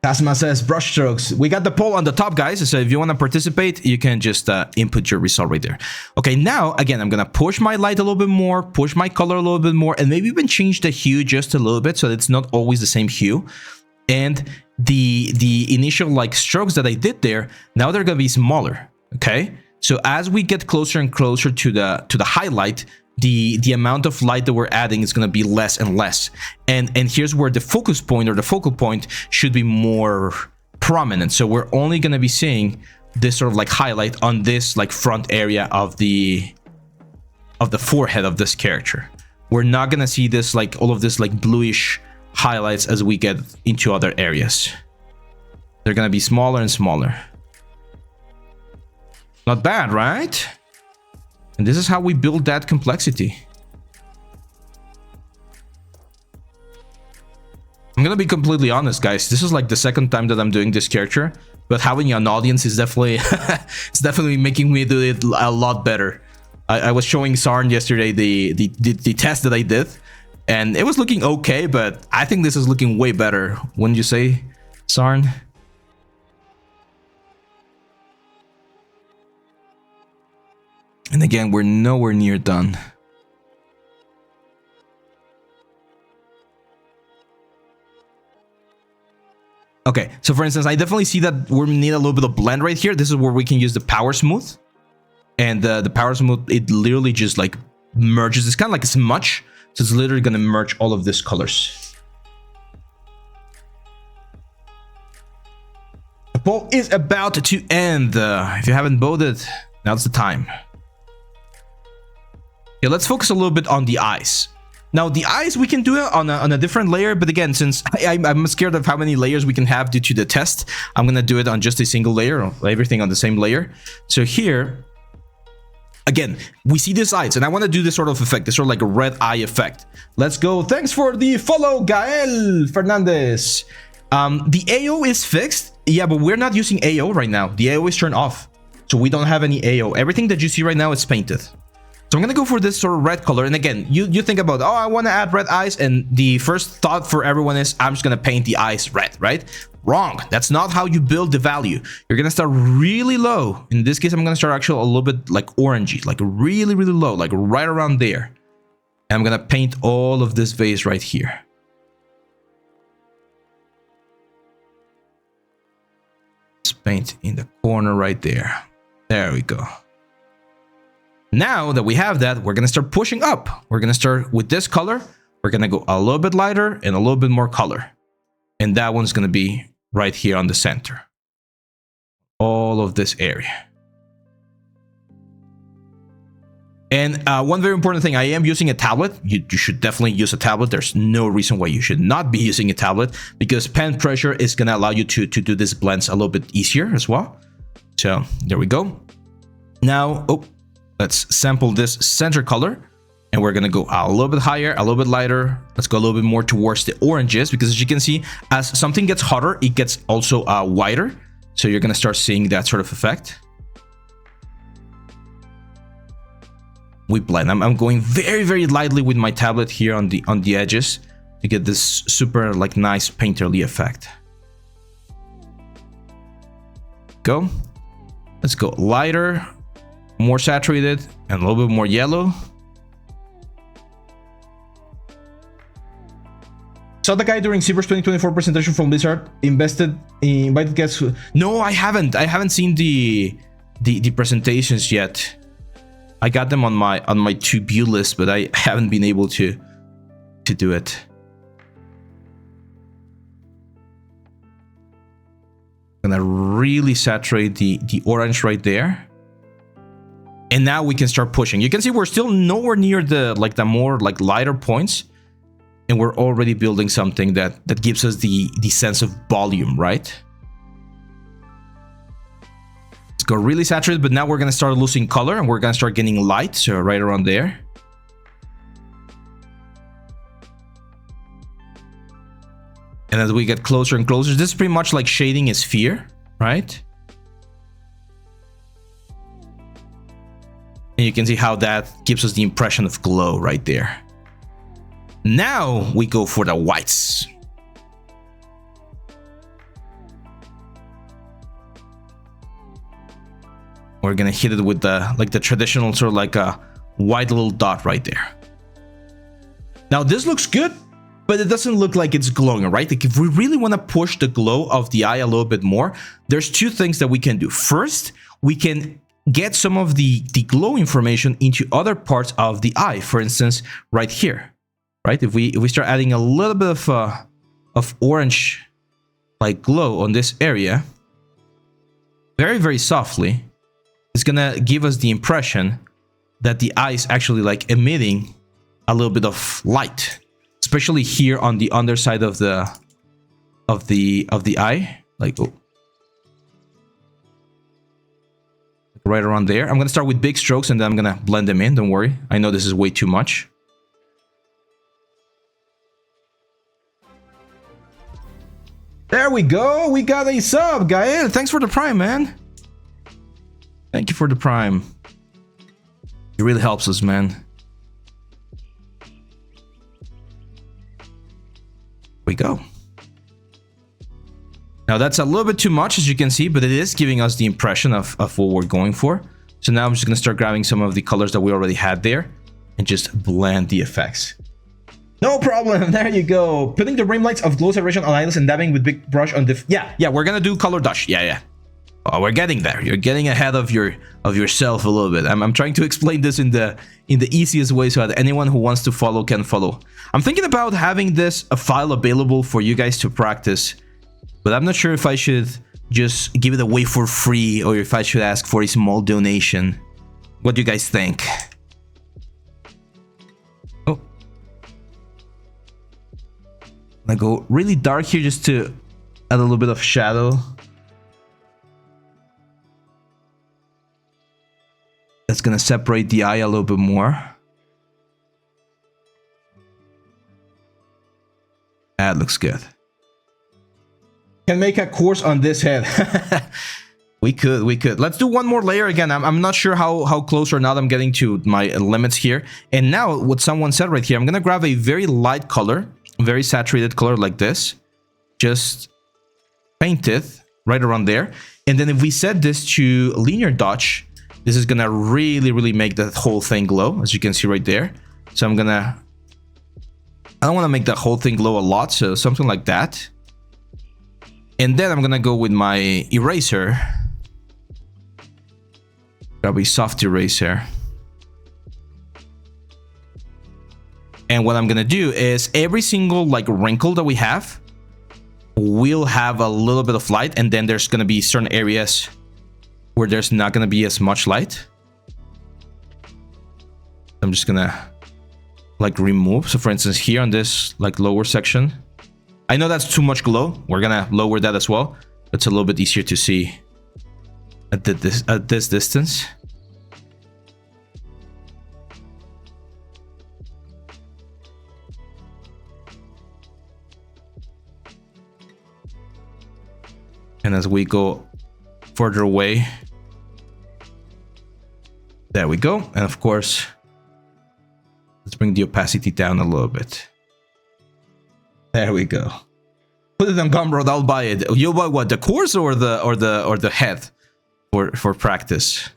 Tasma says brushstrokes. We got the poll on the top, guys. So if you want to participate, you can just input your result right there. Okay, now again, I'm gonna push my light a little bit more, push my color a little bit more, and maybe even change the hue just a little bit so that it's not always the same hue. And the initial like strokes that I did there, now they're gonna be smaller. Okay, so as we get closer and closer to the highlight, the amount of light that we're adding is going to be less and less, and here's where the focus point or the focal point should be more prominent. So we're only going to be seeing this sort of like highlight on this like front area of the forehead of this character. We're not going to see this like all of this like bluish highlights as we get into other areas. They're going to be smaller and smaller. Not bad, right? And this is how we build that complexity. I'm gonna be completely honest, guys. This is like the second time that I'm doing this character, but having an audience is definitely it's definitely making me do it a lot better. I was showing Sarn yesterday the test that I did, and it was looking okay, but I think this is looking way better. Wouldn't you say, Sarn? And again, we're nowhere near done. Okay, so for instance, I definitely see that we need a little bit of blend right here. This is where we can use the Power Smooth. And the Power Smooth, it literally just like merges. It's kind of like a smudge. So it's literally going to merge all of these colors. The poll is about to end. If you haven't voted, now's the time. Yeah, let's focus a little bit on the eyes. Now, the eyes, we can do it on a different layer, but again, since I'm scared of how many layers we can have due to the test, I'm going to do it on just a single layer, everything on the same layer. So here, again, we see these eyes, and I want to do this sort of effect, this sort of like a red eye effect. Let's go. Thanks for the follow, Gael Fernandez. The AO is fixed. Yeah, but we're not using AO right now. The AO is turned off, so we don't have any AO. Everything that you see right now is painted. So I'm gonna go for this sort of red color, and again, you think about, oh, I want to add red eyes, and the first thought for everyone is, I'm just gonna paint the eyes red, right? Wrong. That's not how you build the value. You're gonna start really low. In this case, I'm gonna start actually a little bit like orangey, like really, really low, like right around there. And I'm gonna paint all of this vase right here. Let's paint in the corner right there. There we go. Now that we have that, we're gonna start pushing up. We're gonna start with this color. We're gonna go a little bit lighter and a little bit more color. And that one's gonna be right here on the center. All of this area. And one very important thing, I am using a tablet. You should definitely use a tablet. There's no reason why you should not be using a tablet, because pen pressure is gonna allow you to do these blends a little bit easier as well. So there we go. Now, let's sample this center color, and we're gonna go a little bit higher, a little bit lighter. Let's go a little bit more towards the oranges, because as you can see, as something gets hotter, it gets also whiter. So you're gonna start seeing that sort of effect. We blend. I'm going very, very lightly with my tablet here on the edges to get this super like nice painterly effect. Go. Let's go lighter, more saturated, and a little bit more yellow. Saw the guy during Cyber's 2024 presentation from Blizzard. Invited guests. No, I haven't. I haven't seen the presentations yet. I got them on my to-do list, but I haven't been able to do it. I'm gonna really saturate the orange right there. And now we can start pushing. You can see we're still nowhere near the more like lighter points. And we're already building something that gives us the sense of volume, right? Let's go really saturated, but now we're gonna start losing color and we're gonna start getting light, so right around there. And as we get closer and closer, this is pretty much like shading a sphere, right? And you can see how that gives us the impression of glow right there. Now we go for the whites. We're gonna hit it with the traditional sort of like a white little dot right there. Now this looks good, but it doesn't look like it's glowing, right? Like if we really want to push the glow of the eye a little bit more, there's two things that we can do. First, we can get some of the glow information into other parts of the eye. For instance, right here, right? If we start adding a little bit of orange like glow on this area, very, very softly, it's gonna give us the impression that the eye is actually like emitting a little bit of light, especially here on the underside of the eye, like right around there. I'm gonna start with big strokes and then I'm gonna blend them in. Don't worry, I know this is way too much. There we go. We got a sub, Gael. Thanks for the prime, man. Thank you for the prime. It really helps us, man. Here we go. Now that's a little bit too much, as you can see, but it is giving us the impression of what we're going for. So now I'm just going to start grabbing some of the colors that we already had there and just blend the effects. No problem. There you go. Putting the rim lights of glow saturation on eyelids and dabbing with big brush on the... Yeah, we're going to do color dash. Yeah. Oh, we're getting there. You're getting ahead of yourself a little bit. I'm trying to explain this in the easiest way so that anyone who wants to follow can follow. I'm thinking about having this a file available for you guys to practice, but I'm not sure if I should just give it away for free or if I should ask for a small donation. What do you guys think? Oh, I go really dark here just to add a little bit of shadow. That's gonna separate the eye a little bit more. That looks good. Can make a course on this head. we could. Let's do one more layer again. I'm not sure how close or not I'm getting to my limits here. And now what someone said right here, I'm gonna grab a very light color, very saturated color like this. Just paint it right around there. And then if we set this to linear dodge, this is gonna really make the whole thing glow, as you can see right there. So I don't want to make the whole thing glow a lot, so something like that. And then I'm gonna go with my eraser. Grab a soft eraser. And what I'm gonna do is every single like wrinkle that we have will have a little bit of light, and then there's gonna be certain areas where there's not gonna be as much light. I'm just gonna like remove. So for instance, here on this like lower section, I know that's too much glow. We're gonna lower that as well. It's a little bit easier to see at this distance. And as we go further away, there we go. And of course, let's bring the opacity down a little bit. There we go. Put it on Gumroad, I'll buy it. You'll buy what? The course or the head for practice?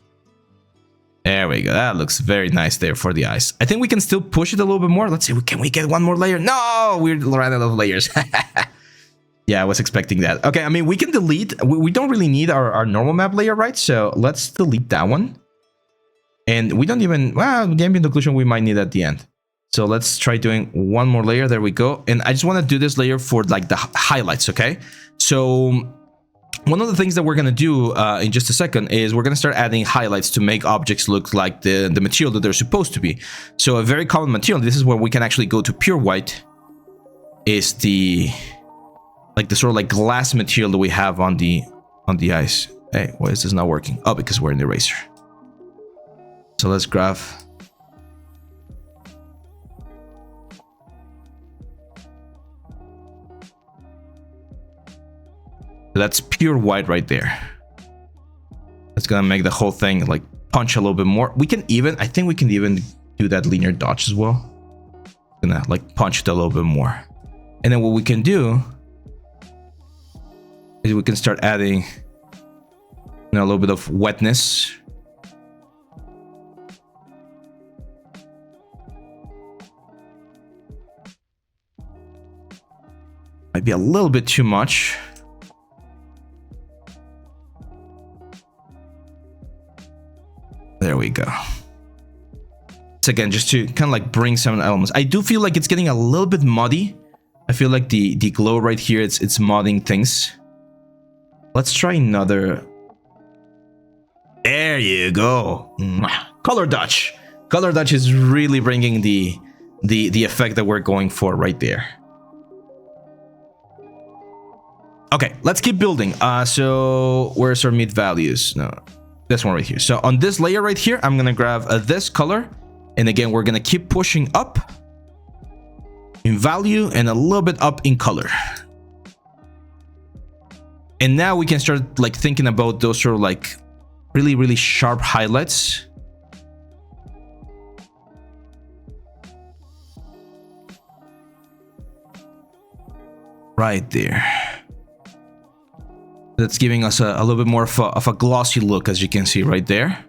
There we go. That looks very nice there for the eyes. I think we can still push it a little bit more. Let's see. Can we get one more layer? No, we ran out of layers. Yeah, I was expecting that. Okay, I mean, we can delete. We don't really need our normal map layer, right? So let's delete that one. And we don't even... Well, the ambient occlusion we might need at the end. So let's try doing one more layer. There we go. And I just want to do this layer for like the highlights, okay? So one of the things that we're going to do in just a second is we're going to start adding highlights to make objects look like the material that they're supposed to be. So a very common material, this is where we can actually go to pure white, is the... like the sort of like glass material that we have on the ice. Hey, why is this not working? Oh, because we're in the eraser. So let's grab. That's pure white right there. That's gonna make the whole thing like punch a little bit more. We can even, I think we can even do that linear dodge as well. Gonna like punch it a little bit more. And then what we can do is we can start adding, you know, a little bit of wetness. Might be a little bit too much. There we go. So again, just to kind of like bring some elements. I do feel like it's getting a little bit muddy. I feel like the glow right here, it's modding things. Let's try another. There you go. Color Dutch. Color Dutch is really bringing the effect that we're going for right there. Okay, let's keep building. So where's our mid values? No, this one right here. So on this layer right here, I'm gonna grab this color, and again, we're gonna keep pushing up in value and a little bit up in color. And now we can start like thinking about those sort of like really sharp highlights. Right there. That's giving us a little bit more of a glossy look, as you can see right there.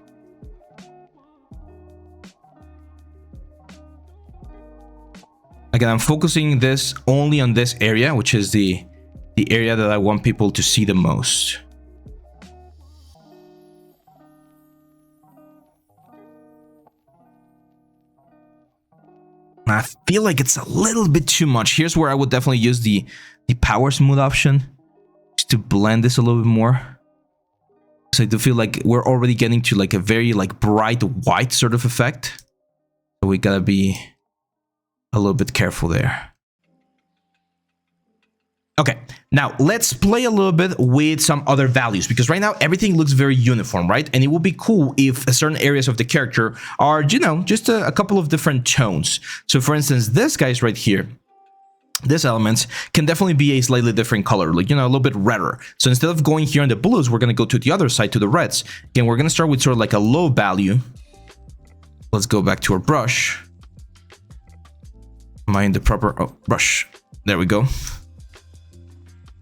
Again, I'm focusing this only on this area, which is the area that I want people to see the most. I feel like it's a little bit too much. Here's where I would definitely use the power smooth option, just to blend this a little bit more. So I do feel like we're already getting to like a very like bright white sort of effect. So we gotta be a little bit careful there. Okay, now let's play a little bit with some other values, because right now everything looks very uniform, right? And it would be cool if certain areas of the character are, you know, just a couple of different tones. So for instance, this guy's right here. This elements can definitely be a slightly different color, like, you know, a little bit redder. So instead of going here in the blues, we're going to go to the other side, to the reds. Again, we're going to start with sort of like a low value. Let's go back to our brush. Am I in the proper brush? There we go.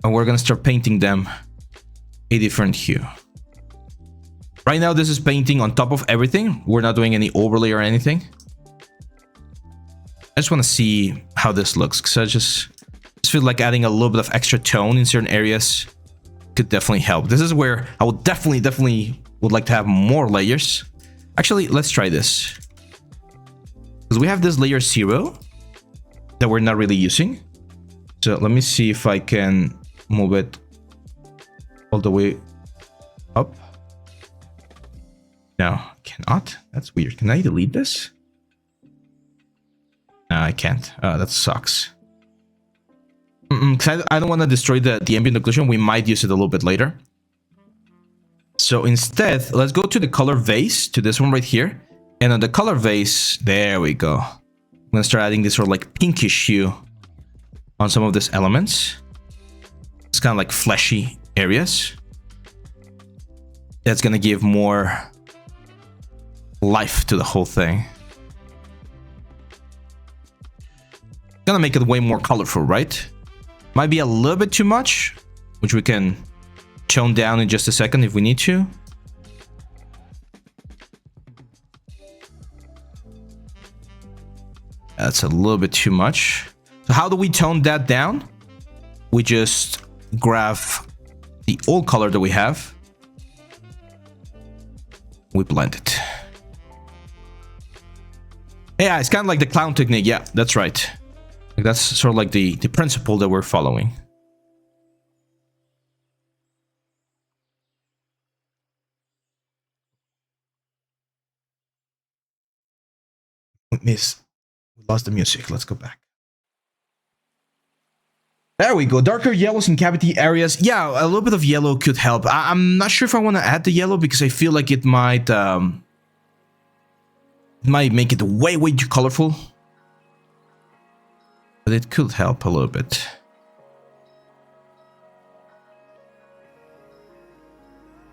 And we're going to start painting them a different hue. Right now, this is painting on top of everything. We're not doing any overlay or anything. I just want to see how this looks, because I just feel like adding a little bit of extra tone in certain areas could definitely help. This is where I would definitely would like to have more layers. Actually, let's try this. Because we have this layer 0. that we're not really using. So let me see if I can move it all the way up. No, I cannot. That's weird. Can I delete this? No, I can't. That sucks. Cause I don't want to destroy the ambient occlusion. We might use it a little bit later. So instead, let's go to the color vase, to this one right here. And on the color vase, there we go. I'm gonna start adding this sort of like pinkish hue on some of these elements. It's kind of like fleshy areas. That's gonna give more life to the whole thing. Gonna make it way more colorful, right? Might be a little bit too much, which we can tone down in just a second if we need to. That's a little bit too much. So how do we tone that down? We just grab the old color that we have. We blend it. Yeah, it's kind of like the clown technique. Yeah, that's right. That's sort of like the principle that we're following. We lost the music. Let's go back. There we go. Darker yellows in cavity areas. Yeah, a little bit of yellow could help. I'm not sure if I want to add the yellow because I feel like it might make it way too colorful. But it could help a little bit.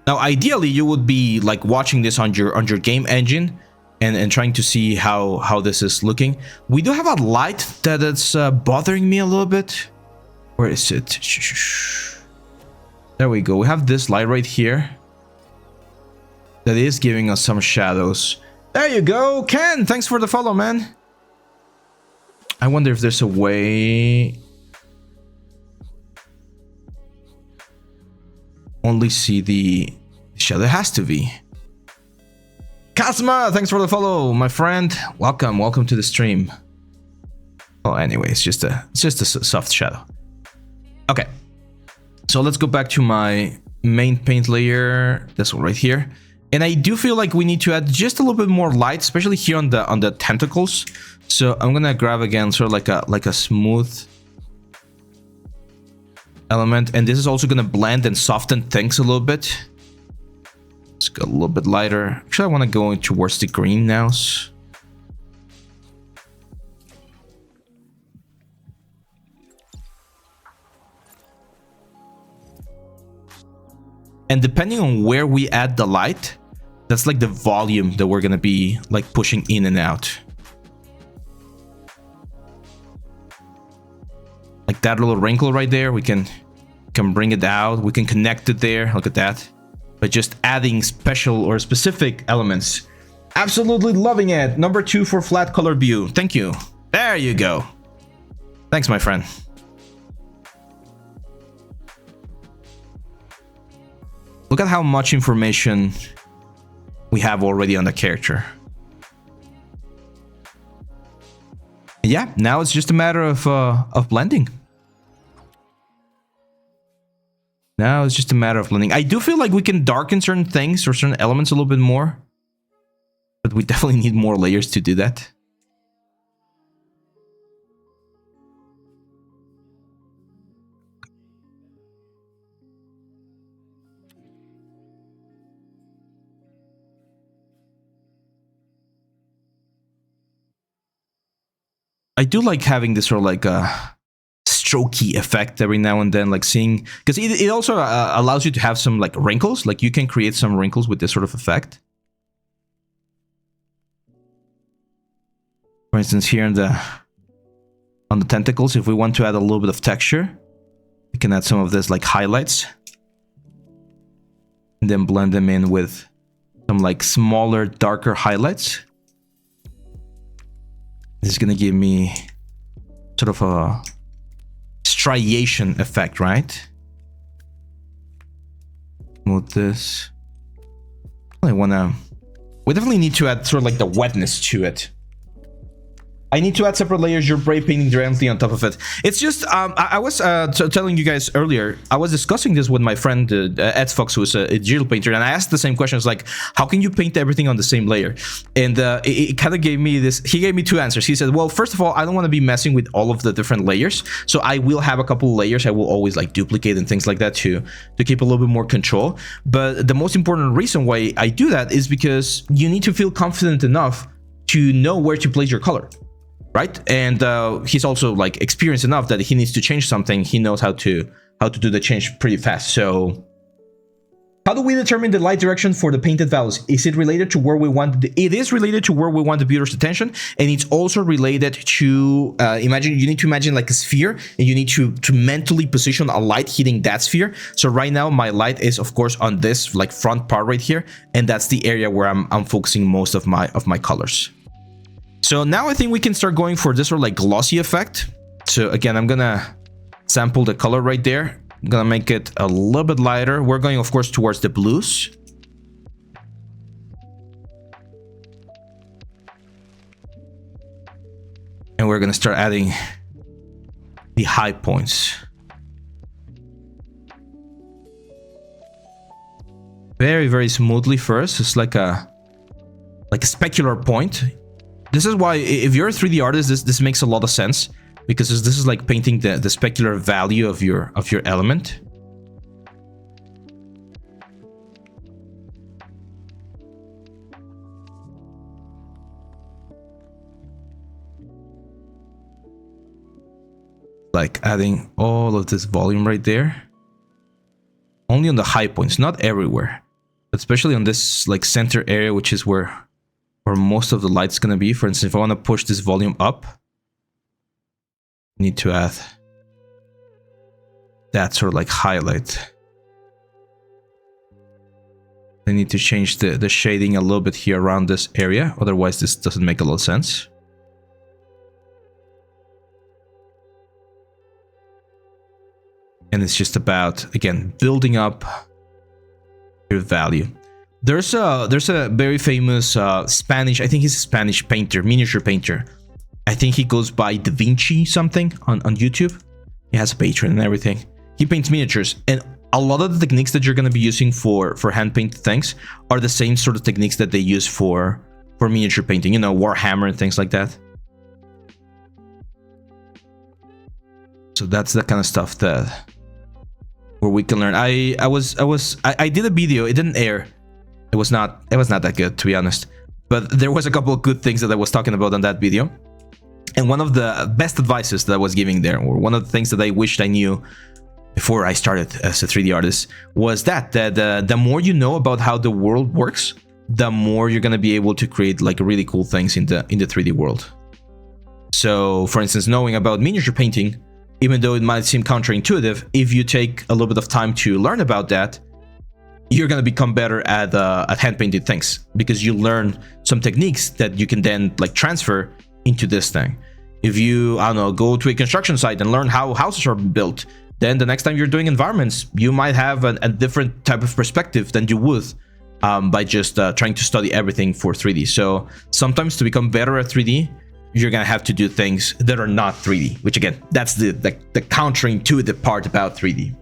Now, ideally, you would be like watching this on your game engine and trying to see how this is looking. We do have a light that's bothering me a little bit. Where is it? There we go. We have this light right here that is giving us some shadows. There you go, Ken. Thanks for the follow, man. I wonder if there's a way. Only see the shadow. There has to be. Kazma, thanks for the follow, my friend. Welcome to the stream. Oh, anyway, it's just a soft shadow. Okay, so let's go back to my main paint layer. This one right here. And I do feel like we need to add just a little bit more light, especially here on the tentacles. So I'm gonna grab again sort of like a smooth element, and this is also gonna blend and soften things a little bit. Let's go a little bit lighter. Actually, I want to go towards the green now. And depending on where we add the light, that's like the volume that we're gonna be like pushing in and out. Like that little wrinkle right there, we can bring it out. We can connect it there. Look at that. By just adding special or specific elements. Absolutely loving it. Number 2 for flat color view. Thank you. There you go. Thanks, my friend. Look at how much information we have already on the character. Yeah, now it's just a matter of blending. Now it's just a matter of blending. I do feel like we can darken certain things or certain elements a little bit more, but we definitely need more layers to do that. I do like having this sort of like a strokey effect every now and then, like seeing, because it also allows you to have some like wrinkles. Like you can create some wrinkles with this sort of effect. For instance, here on the tentacles, if we want to add a little bit of texture, we can add some of this like highlights and then blend them in with some like smaller, darker highlights. This is going to give me sort of a striation effect, right? Move this. We definitely need to add sort of like the wetness to it. I need to add separate layers. You're spray painting directly on top of it. It's just, I was telling you guys earlier, I was discussing this with my friend Ed Fox, who's a digital painter, and I asked the same questions like, how can you paint everything on the same layer? And it kind of gave me this, he gave me two answers. He said, well, first of all, I don't want to be messing with all of the different layers. So I will have a couple of layers. I will always like duplicate and things like that to keep a little bit more control. But the most important reason why I do that is because you need to feel confident enough to know where to place your color. Right, and he's also like experienced enough that he needs to change something. He knows how to do the change pretty fast. So, how do we determine the light direction for the painted values? Is it related to where we want? It is related to where we want the viewer's attention, and it's also related to you need to imagine like a sphere, and you need to mentally position a light hitting that sphere. So right now, my light is of course on this like front part right here, and that's the area where I'm focusing most of my colors. So now I think we can start going for this sort of like glossy effect. So again, I'm gonna sample the color right there. I'm gonna make it a little bit lighter. We're going, of course, towards the blues. And we're gonna start adding the high points. Very, very smoothly first. It's like a specular point. This is why, if you're a 3D artist, this makes a lot of sense, because this is like painting the specular value of your element. Like adding all of this volume right there. Only on the high points, not everywhere, but especially on this like center area, which is where most of the light's gonna be. For instance, if I want to push this volume up, I need to add that sort of like highlight. I need to change the shading a little bit here around this area, otherwise this doesn't make a lot of sense. And it's just about, again, building up your value. There's a very famous Spanish, I think he's a Spanish painter, miniature painter. I think he goes by Da Vinci something on YouTube. He has a Patreon and everything. He paints miniatures, and a lot of the techniques that you're going to be using for hand painted things are the same sort of techniques that they use for miniature painting, you know, Warhammer and things like that. So that's the kind of stuff that where we can learn. I did a video, it didn't air. It was not that good, to be honest, but there was a couple of good things that I was talking about on that video. And one of the best advices that I was giving there, or one of the things that I wished I knew before I started as a 3D artist, was that the more you know about how the world works, the more you're going to be able to create like really cool things in the 3D world. So for instance, knowing about miniature painting, even though it might seem counterintuitive, if you take a little bit of time to learn about that, you're going to become better at hand painted things, because you learn some techniques that you can then like transfer into this thing. If you, I don't know, go to a construction site and learn how houses are built, then the next time you're doing environments, you might have a different type of perspective than you would by just trying to study everything for 3D. So sometimes to become better at 3D, you're going to have to do things that are not 3D, which again, that's the counterintuitive part about 3D.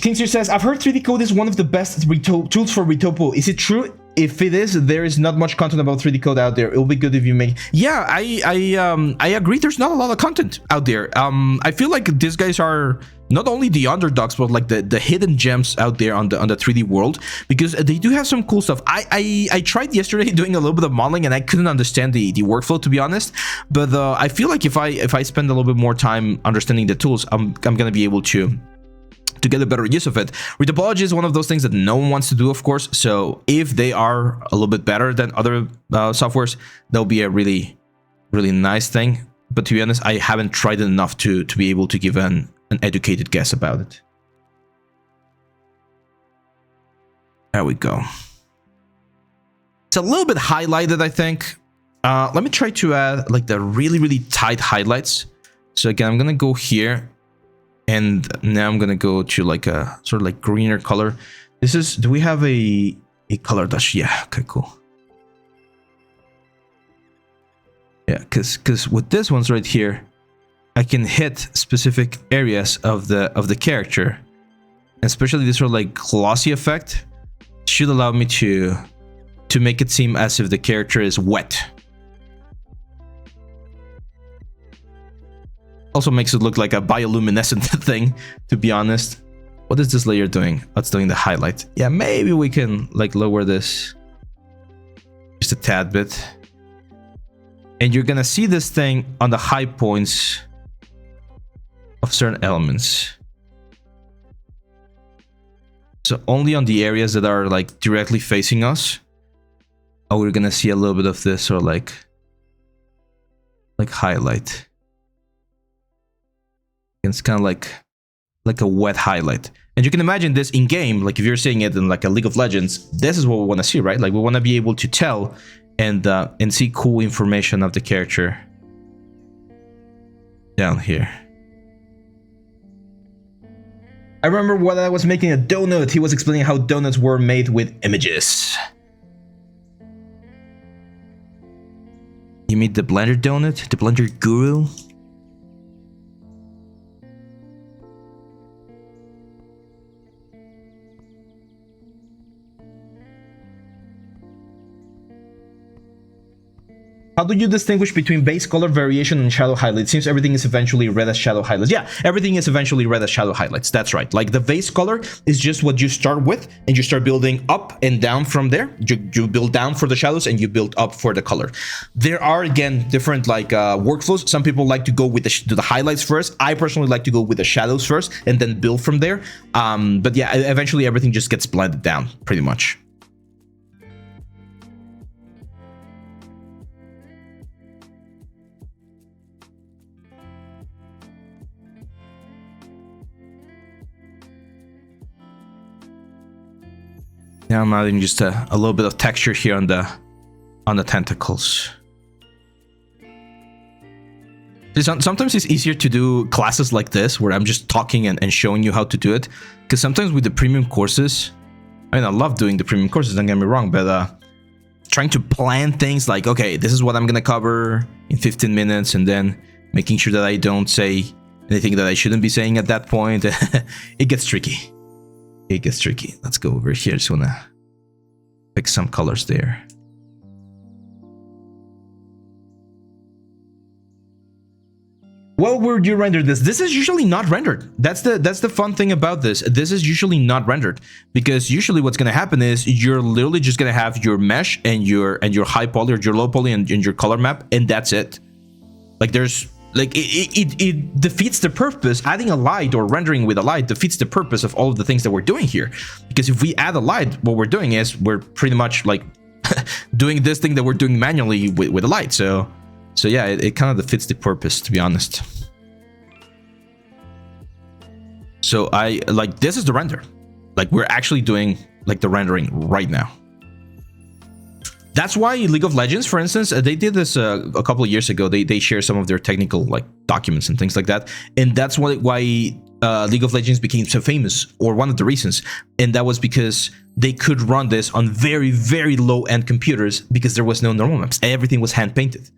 Kingsley says, I've heard 3D Code is one of the best tools for retopo. Is it true? If it is, there is not much content about 3D Code out there. It will be good if you make... Yeah, I agree. There's not a lot of content out there. I feel like these guys are not only the underdogs, but like the hidden gems out there on the 3D world, because they do have some cool stuff. I tried yesterday doing a little bit of modeling, and I couldn't understand the workflow, to be honest. But I feel like if I spend a little bit more time understanding the tools, I'm gonna be able to get a better use of it. Retopology is one of those things that no one wants to do, of course. So if they are a little bit better than other softwares, that'll be a really, really nice thing. But to be honest, I haven't tried it enough to be able to give an educated guess about it. There we go. It's a little bit highlighted, I think. Let me try to add like the really, really tight highlights. So again, I'm gonna go here. And now I'm gonna go to like a sort of like greener color. This is, do we have a color dash? Yeah, okay, cool. Yeah, because with this ones right here, I can hit specific areas of the character, especially this sort of like glossy effect should allow me to make it seem as if the character is wet. Also makes it look like a bioluminescent thing, to be honest. What is this layer doing? Oh, it's doing the highlight. Yeah, maybe we can like lower this just a tad bit. And you're gonna see this thing on the high points of certain elements. So only on the areas that are like directly facing us. Oh, we're gonna see a little bit of this or like highlight. It's kind of like a wet highlight. And you can imagine this in game, like if you're seeing it in like a League of Legends, this is what we want to see, right? Like we want to be able to tell and see cool information of the character down here. I remember when I was making a donut, he was explaining how donuts were made with images. You mean the Blender donut? The Blender guru? How do you distinguish between base color variation and shadow highlights? It seems everything is eventually red as shadow highlights. Yeah, everything is eventually red as shadow highlights. That's right. Like the base color is just what you start with, and you start building up and down from there. You build down for the shadows and you build up for the color. There are, again, different like workflows. Some people like to go with the highlights first. I personally like to go with the shadows first and then build from there. But yeah, eventually everything just gets blended down pretty much. Now I'm adding just a little bit of texture here on the tentacles. Sometimes it's easier to do classes like this where I'm just talking and showing you how to do it, because sometimes with the premium courses, I mean, I love doing the premium courses, don't get me wrong, but trying to plan things like, okay, this is what I'm gonna cover in 15 minutes, and then making sure that I don't say anything that I shouldn't be saying at that point, it gets tricky. It gets tricky. Let's go over here. Just wanna pick some colors there. Well, would you render this? This is usually not rendered. That's the fun thing about this. This is usually not rendered, because usually what's gonna happen is you're literally just gonna have your mesh and your high poly or your low poly and your color map, and that's it. Like there's like it defeats the purpose. Adding a light or rendering with a light defeats the purpose of all of the things that we're doing here. Because if we add a light, what we're doing is we're pretty much like doing this thing that we're doing manually with a light. So yeah, it kind of defeats the purpose, to be honest. So I like, this is the render. Like we're actually doing like the rendering right now. That's why League of Legends, for instance, they did this a couple of years ago. They share some of their technical like documents and things like that, and that's why League of Legends became so famous, or one of the reasons. And that was because they could run this on very, very low-end computers, because there was no normal maps. Everything was hand painted,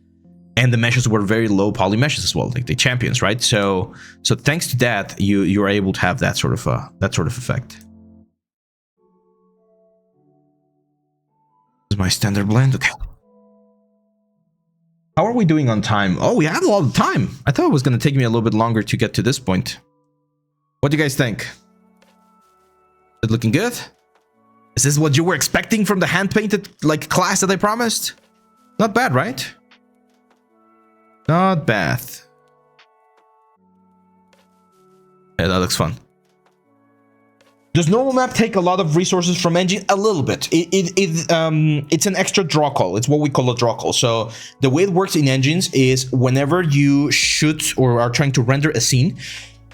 and the meshes were very low poly meshes as well, like the champions, right? So thanks to that, you are able to have that sort of effect. My standard blend. Okay. How are we doing on time? Oh, we had a lot of time. I thought it was going to take me a little bit longer to get to this point. What do you guys think? Is it looking good? Is this what you were expecting from the hand-painted like class that I promised? Not bad, right? Not bad. Yeah, that looks fun. Does normal map take a lot of resources from engine? A little bit. It's an extra draw call. It's what we call a draw call. So the way it works in engines is whenever you shoot or are trying to render a scene,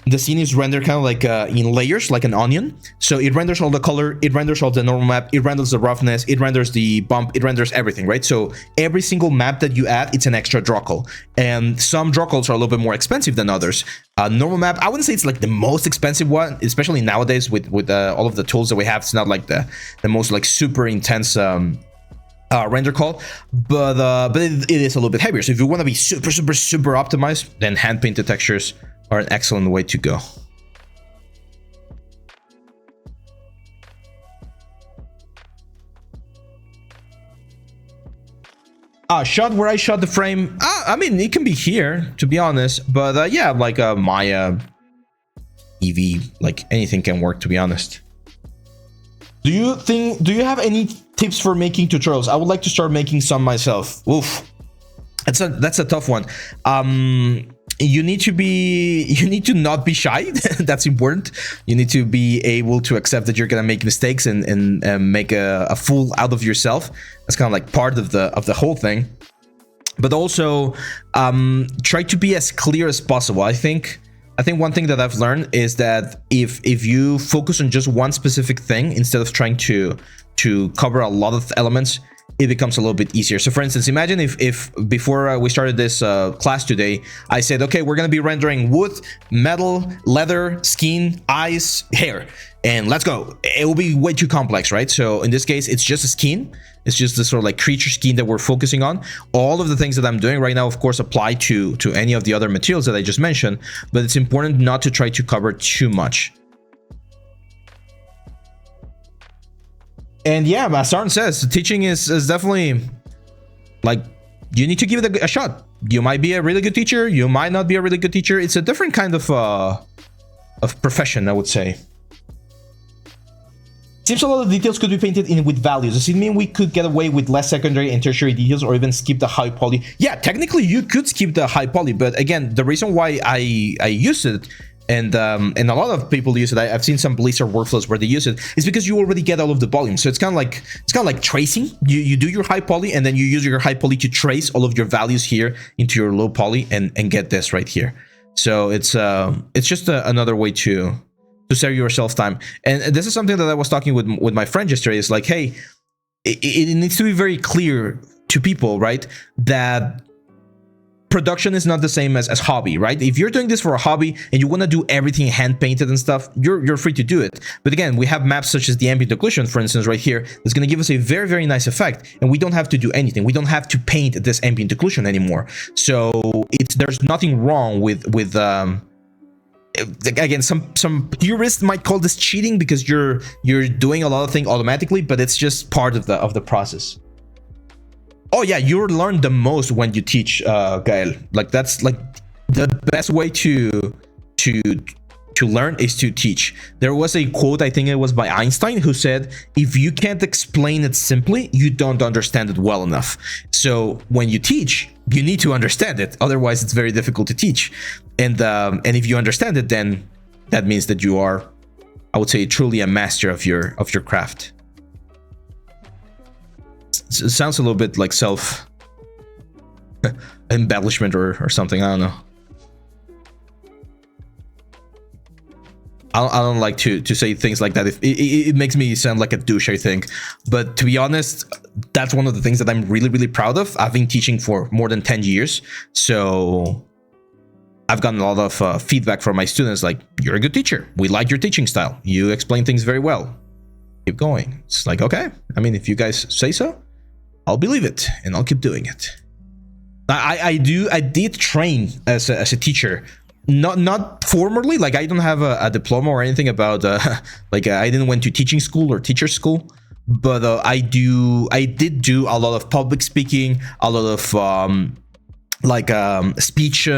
the scene is rendered kind of like in layers, like an onion. So it renders all the color, it renders all the normal map, it renders the roughness, it renders the bump, it renders everything, right? So every single map that you add, it's an extra draw call. And some draw calls are a little bit more expensive than others. Normal map, I wouldn't say it's like the most expensive one, especially nowadays with all of the tools that we have. It's not like the most like super intense render call, but it is a little bit heavier. So if you want to be super optimized, then hand painted textures are an excellent way to go. Shot where I shot the frame. I mean, it can be here, to be honest. But yeah, like Maya, Eevee, like anything can work, to be honest. Do you have any tips for making tutorials? I would like to start making some myself. Oof, that's a tough one. You need to not be shy. That's important. You need to be able to accept that you're gonna make mistakes and make a fool out of yourself. That's kind of like part of the whole thing. But also try to be as clear as possible. I think one thing that I've learned is that if you focus on just one specific thing instead of trying to cover a lot of elements, it becomes a little bit easier. So for instance, imagine if before we started this class today, I said, okay, we're going to be rendering wood, metal, leather, skin, eyes, hair, and let's go. It will be way too complex, right? So in this case, it's just a skin. It's just the sort of like creature skin that we're focusing on. All of the things that I'm doing right now, of course, apply to any of the other materials that I just mentioned, but it's important not to try to cover too much. And yeah, as Arn says, teaching is definitely like, you need to give it a shot. You might be a really good teacher. You might not be a really good teacher. It's a different kind of profession, I would say. Seems a lot of details could be painted in with values. Does it mean we could get away with less secondary and tertiary details, or even skip the high poly? Yeah, technically you could skip the high poly, but again, the reason why I use it, and a lot of people use it, I've seen some Blizzard workflows where they use it, is because you already get all of the volume. So it's kind of like tracing. You do your high poly, and then you use your high poly to trace all of your values here into your low poly and get this right here. So it's just another way to save yourself time. And this is something that I was talking with my friend yesterday. It's like, hey, it needs to be very clear to people, right, that production is not the same as hobby, right? If you're doing this for a hobby and you want to do everything hand painted and stuff, you're free to do it. But again, we have maps such as the ambient occlusion, for instance, right here, that's going to give us a very, very nice effect, and we don't have to do anything. We don't have to paint this ambient occlusion anymore. So there's nothing wrong with again, some purists might call this cheating because you're doing a lot of things automatically, but it's just part of the process. Oh yeah, you learn the most when you teach, Gael. Like that's like the best way to learn is to teach. There was a quote, I think it was by Einstein, who said, if you can't explain it simply, you don't understand it well enough. So when you teach, you need to understand it. Otherwise, it's very difficult to teach. And if you understand it, then that means that you are, I would say, truly a master of your craft. It sounds a little bit like self embellishment or something. I don't know. I don't like to say things like that. If it makes me sound like a douche, I think. But to be honest, that's one of the things that I'm really, really proud of. I've been teaching for more than 10 years. So I've gotten a lot of feedback from my students like, you're a good teacher. We like your teaching style. You explain things very well. Keep going. It's like, okay. I mean, if you guys say so, I'll believe it and I'll keep doing it. I did train as a teacher. Not formally, like I don't have a diploma or anything about like I didn't went to teaching school or teacher school, but I did do a lot of public speaking, a lot of speech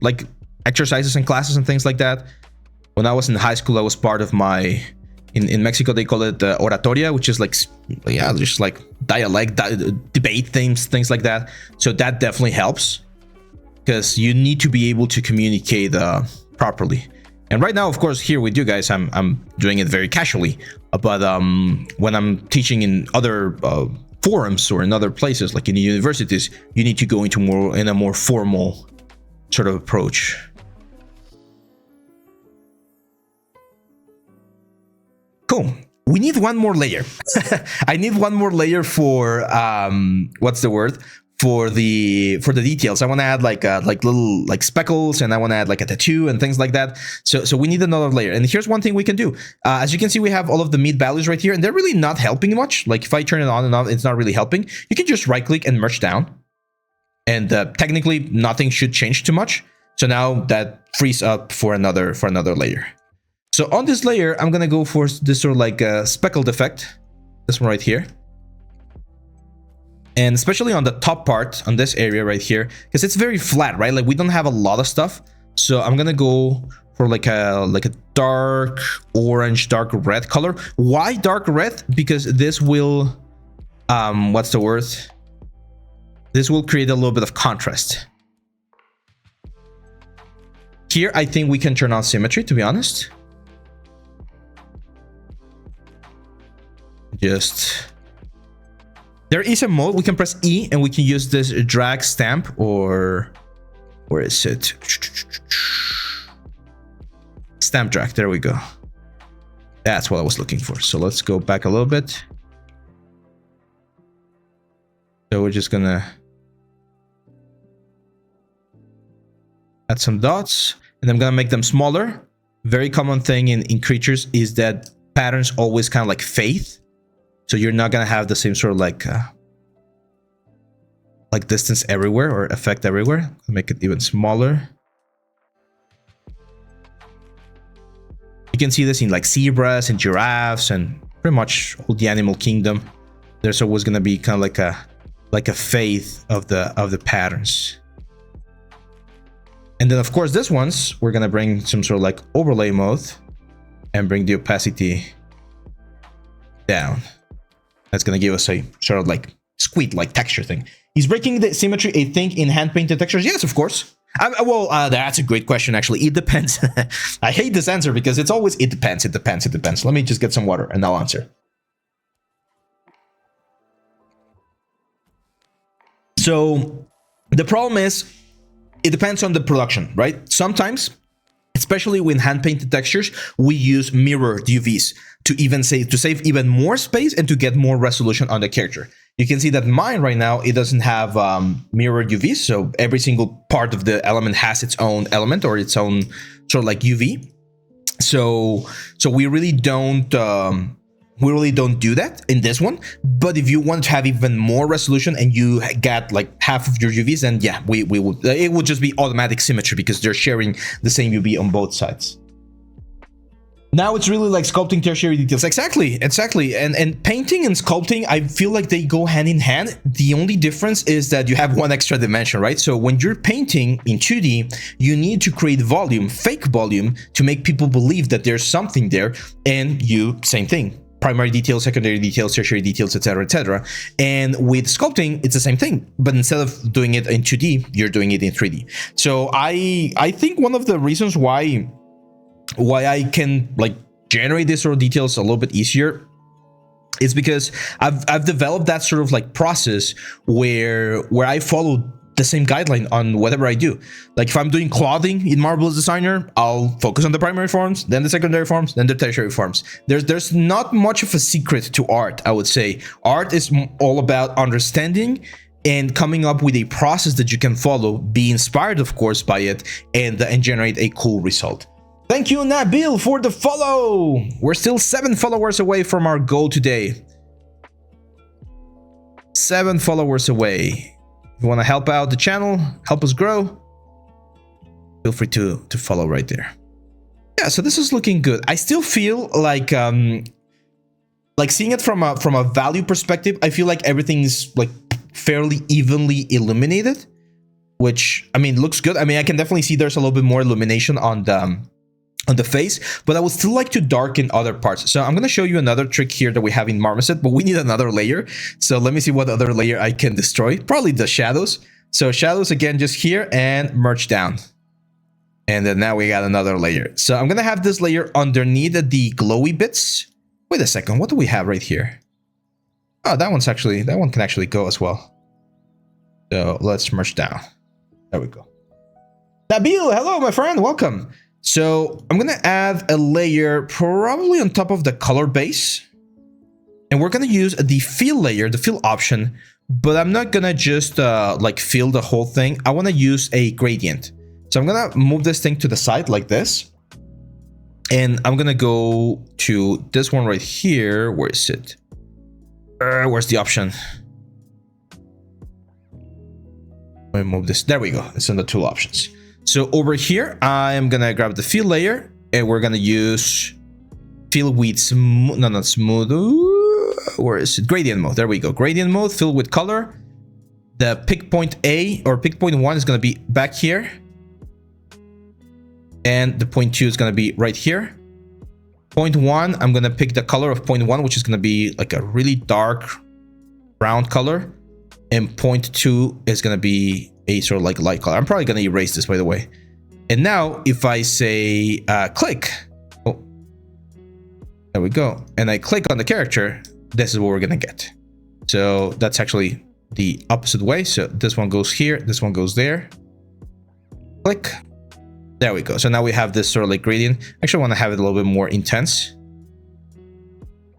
like exercises and classes and things like that. When I was in high school, I was part of my in Mexico they call it oratoria, which is like, yeah, just like dialect, debate things like that. So that definitely helps, because you need to be able to communicate properly. And right now, of course, here with you guys, I'm doing it very casually. But when I'm teaching in other forums or in other places, like in the universities, you need to go into a more formal sort of approach. Cool. We need one more layer. I need one more layer for what's the word? the details. I want to add like little like speckles, and I want to add like a tattoo and things like that. So we need another layer. And here's one thing we can do. As you can see, we have all of the meat values right here, and they're really not helping much. Like if I turn it on and off, it's not really helping. You can just right click and merge down, and technically nothing should change too much. So now that frees up for another layer. So on this layer, I'm gonna go for this sort of like speckled effect. This one right here. And especially on the top part, on this area right here, because it's very flat, right? Like we don't have a lot of stuff. So I'm gonna go for like a dark orange, dark red color. Why dark red? Because this will, what's the word? This will create a little bit of contrast. Here, I think we can turn on symmetry, to be honest. There is a mode. We can press E and we can use this drag stamp, or where is it? Stamp drag. There we go. That's what I was looking for. So let's go back a little bit. So we're just gonna add some dots, and I'm gonna make them smaller. Very common thing in creatures is that patterns always kind of like fade. So you're not gonna have the same sort of like distance everywhere or effect everywhere. I'll make it even smaller. You can see this in like zebras and giraffes and pretty much all the animal kingdom. There's always gonna be kind of like a fade of the patterns. And then of course this one's we're gonna bring some sort of like overlay mode and bring the opacity down. That's gonna give us a sort of like squid like texture thing. Is breaking the symmetry a thing in hand painted textures? Yes, of course. Well, that's a great question actually. It depends. I hate this answer because it's always it depends. Let me just get some water and I'll answer. So the problem is it depends on the production, right? Sometimes, especially with hand painted textures, we use mirrored UVs to save even more space and to get more resolution on the character. You can see that mine right now, it doesn't have mirrored UVs, so every single part of the element has its own element or its own sort of like UV. So we really don't do that in this one. But if you want to have even more resolution and you get like half of your UVs, then yeah, we would. It would just be automatic symmetry because they're sharing the same UV on both sides. Now it's really like sculpting tertiary details. Exactly. And painting and sculpting, I feel like they go hand in hand. The only difference is that you have one extra dimension, right? So when you're painting in 2D, you need to create volume, fake volume, to make people believe that there's something there. And same thing. Primary details, secondary details, tertiary details, etc., etc. And with sculpting, it's the same thing, but instead of doing it in 2D, you're doing it in 3D. So I think one of the reasons why I can like generate this sort of details a little bit easier is because I've developed that sort of like process where I follow the same guideline on whatever I do. Like if I'm doing clothing in Marvelous Designer, I'll focus on the primary forms, then the secondary forms, then the tertiary forms. There's not much of a secret to art, I would say. Art is all about understanding and coming up with a process that you can follow, be inspired of course by it, and generate a cool result. Thank you, Nabil, for the follow. We're still 7 followers away from our goal today. 7 followers away. If you want to help out the channel, help us grow, feel free to follow right there. Yeah, so this is looking good. I still feel like seeing it from a value perspective, I feel like everything's like fairly evenly illuminated, which I mean looks good. I mean, I can definitely see there's a little bit more illumination on the face, but I would still like to darken other parts. So I'm going to show you another trick here that we have in Marmoset, but we need another layer. So let me see what other layer I can destroy. Probably the shadows. So shadows again, just here and merge down. And then now we got another layer. So I'm going to have this layer underneath the glowy bits. Wait a second. What do we have right here? Oh, that one can actually go as well. So let's merge down. There we go. Nabil, hello, my friend. Welcome. So I'm going to add a layer probably on top of the color base. And we're going to use the fill layer, the fill option, but I'm not gonna just like fill the whole thing. I want to use a gradient. So I'm gonna move this thing to the side like this. And I'm gonna go to this one right here. Where is it? Where's the option? Let me move this. There we go. It's in the tool options. So over here, I am gonna grab the fill layer and we're gonna use fill with smooth. No, not smooth. Ooh, where is it? Gradient mode. There we go. Gradient mode, fill with color. The pick point A or pick point 1 is gonna be back here. And the point 2 is gonna be right here. Point 1, I'm gonna pick the color of point 1, which is gonna be like a really dark brown color. And point 2 is gonna be a sort of like light color. I'm probably gonna erase this, by the way. And now if I say click, oh, there we go. And I click on the character, this is what we're gonna get. So that's actually the opposite way. So this one goes here, this one goes there. Click. There we go. So now we have this sort of like gradient. Actually, I want to have it a little bit more intense.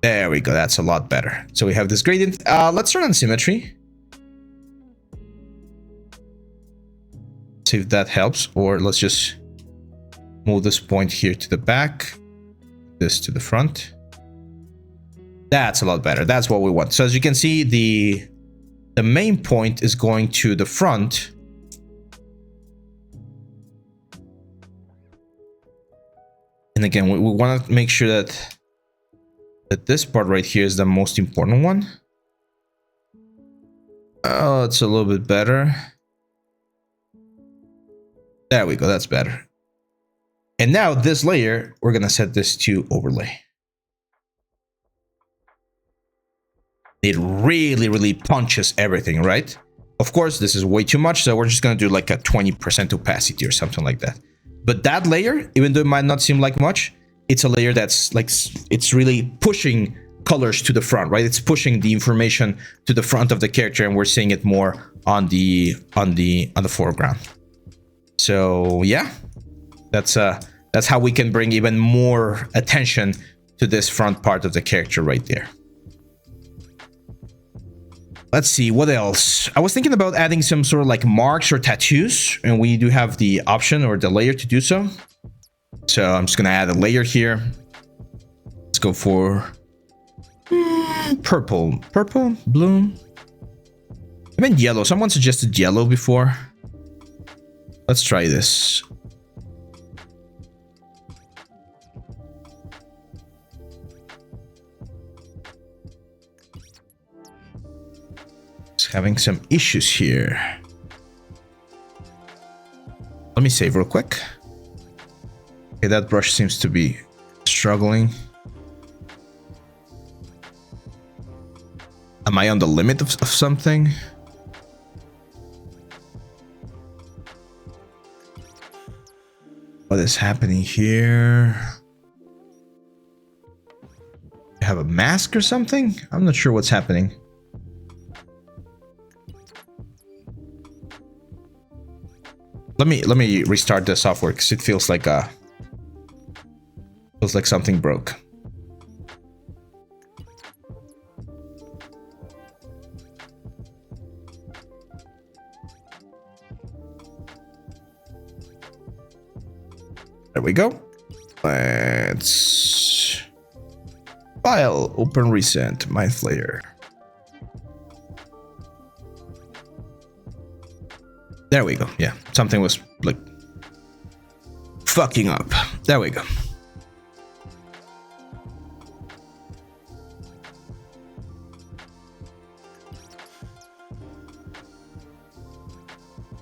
There we go. That's a lot better. So we have this gradient. Let's turn on symmetry. See if that helps. Or let's just move this point here to the back. This to the front. That's a lot better. That's what we want. So as you can see, the main point is going to the front. And again, we want to make sure that this part right here is the most important one. Oh, it's a little bit better. There we go. That's better. And now this layer, we're going to set this to overlay. It really, really punches everything, right? Of course, this is way too much. So we're just going to do like a 20% opacity or something like that. But that layer, even though it might not seem like much, it's a layer that's like, it's really pushing colors to the front, right? It's pushing the information to the front of the character, and we're seeing it more on the foreground. So yeah, that's how we can bring even more attention to this front part of the character right there. Let's see, what else? I was thinking about adding some sort of like marks or tattoos, and we do have the option or the layer to do so. So I'm just gonna add a layer here. Let's go for purple, blue, even yellow. Someone suggested yellow before. Let's try this. Having some issues here. Let me save real quick. Okay, that brush seems to be struggling. Am I on the limit of something? What is happening here? I have a mask or something? I'm not sure what's happening. Let me restart the software because it feels like something broke. There we go. Let's file, open recent, my layer. There we go. Yeah, something was like fucking up. There we go.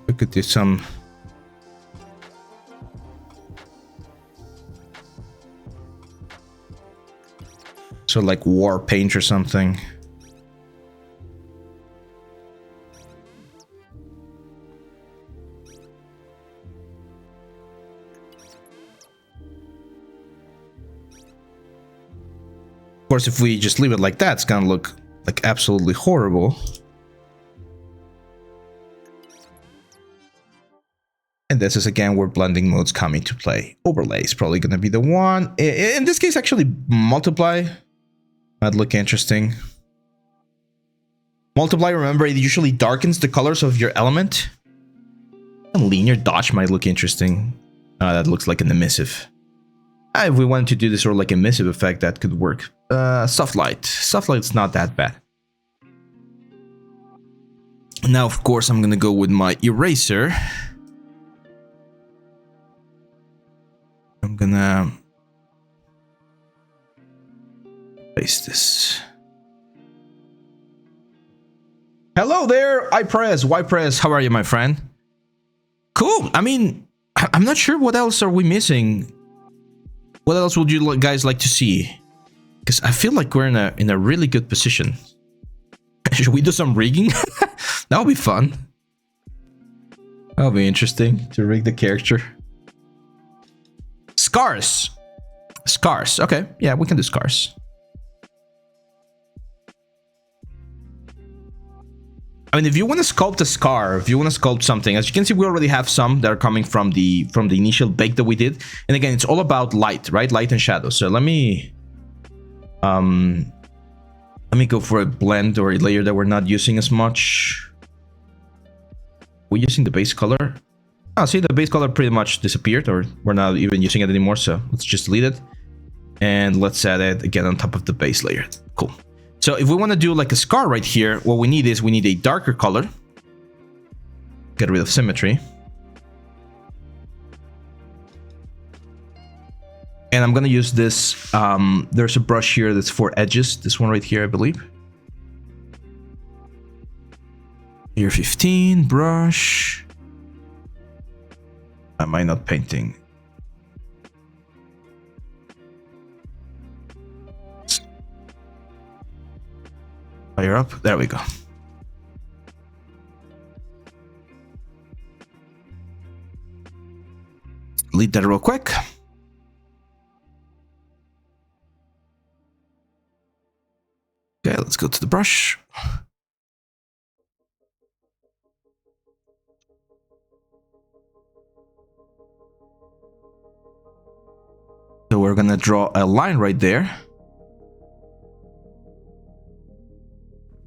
We could do some so like war paint or something. Of course, if we just leave it like that, it's gonna look like absolutely horrible. And this is again where blending modes come into play. Overlay is probably gonna be the one. In this case, actually multiply might look interesting. Multiply, remember, it usually darkens the colors of your element. A linear dodge might look interesting. That looks like an emissive. If we wanted to do this sort of like emissive effect, that could work. Soft light. Soft light's not that bad. Now, of course, I'm gonna go with my eraser. I'm gonna paste this. Hello there, Ypress. How are you, my friend? Cool. I mean, I'm not sure what else are we missing. What else would you guys like to see? Because I feel like we're in a really good position. Should we do some rigging? That would be fun. That'll be interesting to rig the character. Scars. Scars. Okay. Yeah, we can do scars. I mean, if you want to sculpt a scar, if you want to sculpt something, as you can see, we already have some that are coming from the initial bake that we did. And again, it's all about light, right? Light and shadow. So let me go for a blend or a layer that we're not using as much. We're using the base color. Oh, see, the base color pretty much disappeared, or we're not even using it anymore. So let's just delete it. And let's add it again on top of the base layer. Cool. So if we want to do like a scar right here, what we need is we need a darker color. Get rid of symmetry. And I'm going to use this. There's a brush here that's for edges. This one right here, I believe. Layer 15, brush. Am I not painting? Fire up. There we go. Delete that real quick. Okay, let's go to the brush. So we're gonna draw a line right there.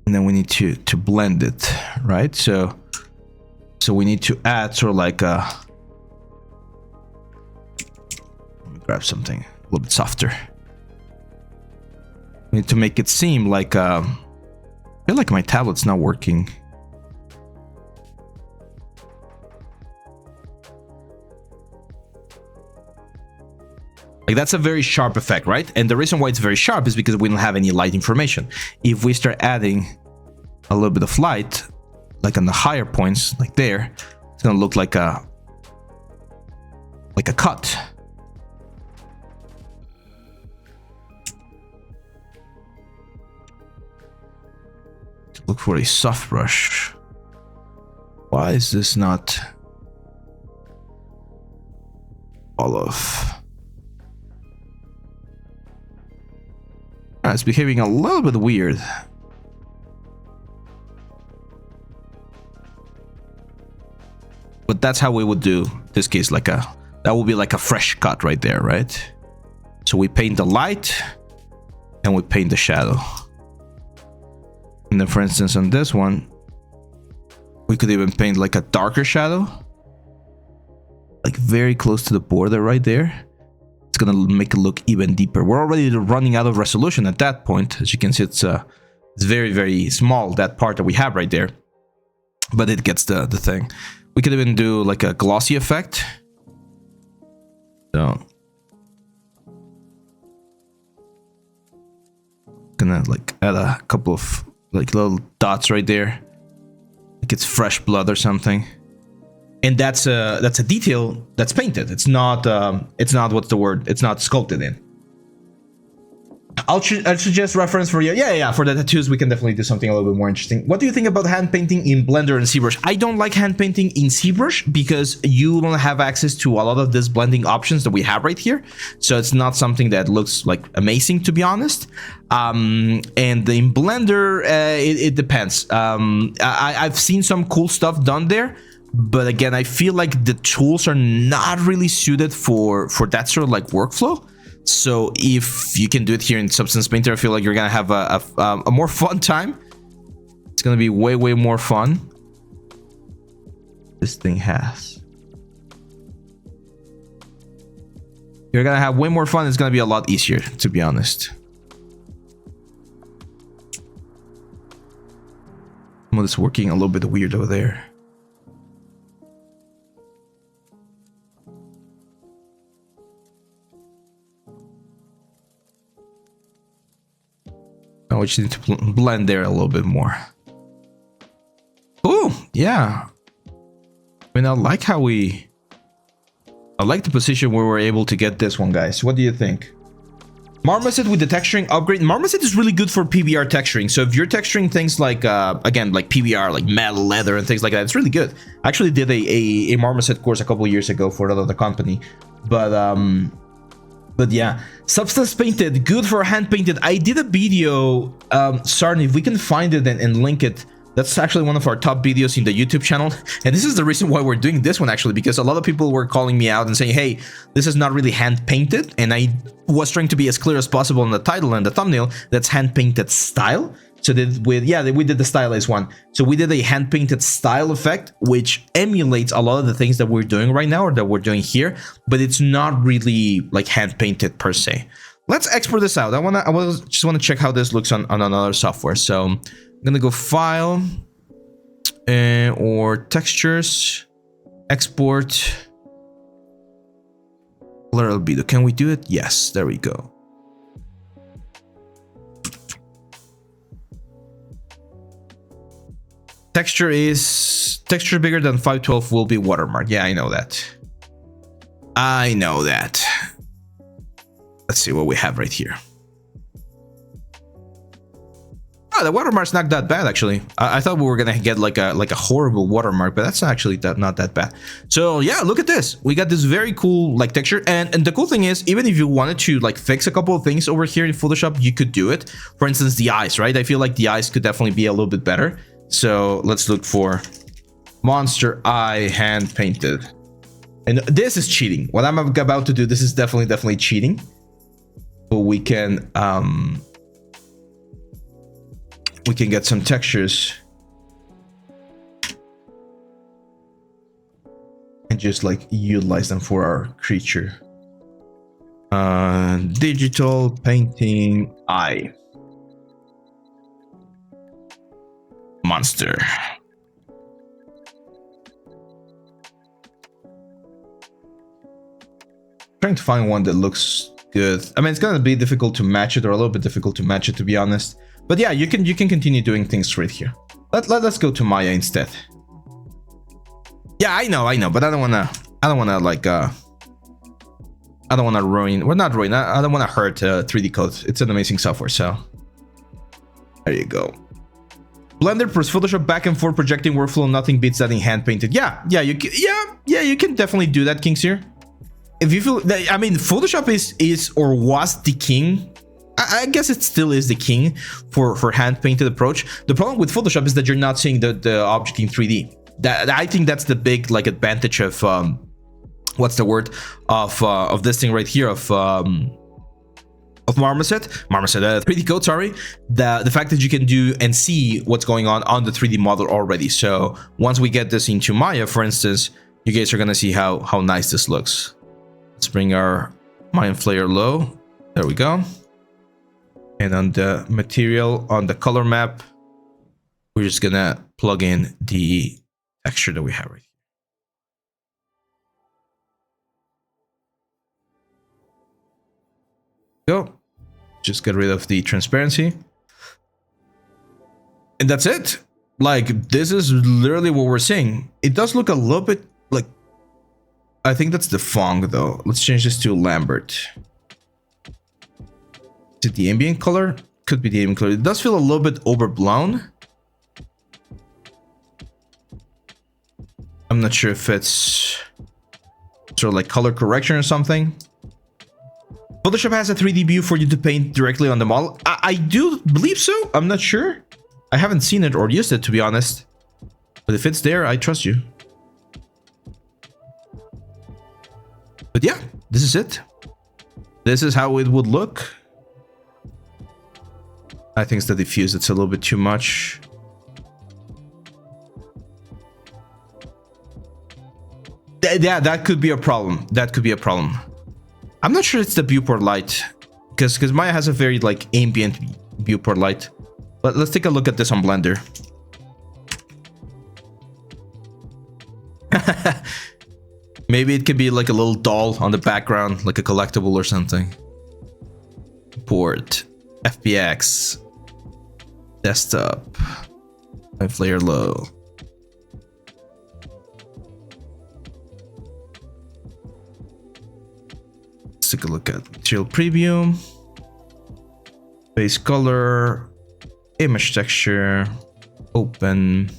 And then we need to blend it, right? So we need to add sort of like a, let me grab something a little bit softer. We need to make it seem like I feel like my tablet's not working. Like that's a very sharp effect, right? And the reason why it's very sharp is because we don't have any light information. If we start adding a little bit of light, like on the higher points, like there, it's gonna look like a cut. Look for a soft brush. Why is this not all of? It's behaving a little bit weird. But that's how we would do this case, like that would be like a fresh cut right there, right? So we paint the light and we paint the shadow. And then for instance on this one, we could even paint like a darker shadow. Like very close to the border right there. It's gonna make it look even deeper. We're already running out of resolution at that point. As you can see, it's very, very small, that part that we have right there. But it gets the thing. We could even do like a glossy effect. So gonna like add a couple of like little dots right there. Like it's fresh blood or something. And that's a detail that's painted. It's not what's the word? It's not sculpted in. I'll suggest reference for you. Yeah. For the tattoos, we can definitely do something a little bit more interesting. What do you think about hand painting in Blender and ZBrush? I don't like hand painting in ZBrush because you don't have access to a lot of these blending options that we have right here. So it's not something that looks like amazing, to be honest. And in Blender, it depends. I've seen some cool stuff done there. But again, I feel like the tools are not really suited for that sort of like workflow. So if you can do it here in Substance Painter, I feel like you're gonna have a more fun time. It's gonna be way, way more fun. This thing has. You're gonna have way more fun. It's gonna be a lot easier, to be honest. Some of this working a little bit weird over there. Now we just need to blend there a little bit more. Oh, yeah. I mean, I like how we... I like the position where we're able to get this one, guys. What do you think? Marmoset with the texturing upgrade. Marmoset is really good for PBR texturing. So if you're texturing things like, again, like PBR, like metal, leather, and things like that, it's really good. I actually did a Marmoset course a couple years ago for another company. But yeah, substance painted, good for hand painted. I did a video, Sarn, if we can find it and link it. That's actually one of our top videos in the YouTube channel. And this is the reason why we're doing this one, actually, because a lot of people were calling me out and saying, hey, this is not really hand painted. And I was trying to be as clear as possible in the title and the thumbnail. That's hand painted style. So we did the stylized one. So we did a hand painted style effect, which emulates a lot of the things that we're doing right now, or that we're doing here, but it's not really like hand painted per se. Let's export this out. I just want to check how this looks on another software. So I'm gonna go File or Textures, Export. Little bit. Can we do it? Yes, there we go. Texture bigger than 512 will be watermark. Yeah, I know that. I know that. Let's see what we have right here. Oh, the watermark's not that bad, actually. I thought we were gonna get like a horrible watermark, but that's actually not that bad. So yeah, look at this. We got this very cool like texture, and the cool thing is, even if you wanted to like fix a couple of things over here in Photoshop, you could do it. For instance, the eyes, right? I feel like the eyes could definitely be a little bit better. So let's look for monster eye hand painted. And this is cheating. What I'm about to do, this is definitely cheating. But we can get some textures and just like utilize them for our creature. Digital painting eye. Monster. Trying to find one that looks good. I mean, it's gonna be difficult to match it, or a little bit difficult to match it, to be honest. But yeah, you can continue doing things right here. Let's go to Maya instead. Yeah, I know, but I don't wanna like I don't wanna ruin. We're not ruin. I don't wanna hurt 3D Code. It's an amazing software. So there you go. Blender plus Photoshop back and forth projecting workflow. Nothing beats that in hand painted. Yeah, you can definitely do that, Kings here. If you feel that, I mean, Photoshop is or was the king. I guess it still is the king for hand painted approach. The problem with Photoshop is that you're not seeing the object in 3D. That I think that's the big like advantage of what's the word of this thing right here of Marmoset 3D Code, sorry. The fact that you can do and see what's going on the 3D model already. So once we get this into Maya, for instance, you guys are gonna see how nice this looks. Let's bring our Mayan Flare low. There we go. And on the material, on the color map, we're just gonna plug in the texture that we have right here. Go. Just get rid of the transparency. And that's it. Like, this is literally what we're seeing. It does look a little bit like, I think that's the Fong though. Let's change this to Lambert. Is it the ambient color? Could be the ambient color. It does feel a little bit overblown. I'm not sure if it's sort of like color correction or something. Photoshop has a 3D view for you to paint directly on the model. I do believe so. I'm not sure. I haven't seen it or used it, to be honest. But if it's there, I trust you. But yeah, this is it. This is how it would look. I think it's the diffuse. It's a little bit too much. Yeah, that could be a problem. That could be a problem. I'm not sure it's the viewport light, because Maya has a very like ambient viewport light. But let's take a look at this on Blender. Maybe it could be like a little doll on the background, like a collectible or something. Port, FBX, desktop, and layer low. Let's take a look at material preview, base color, image texture, open.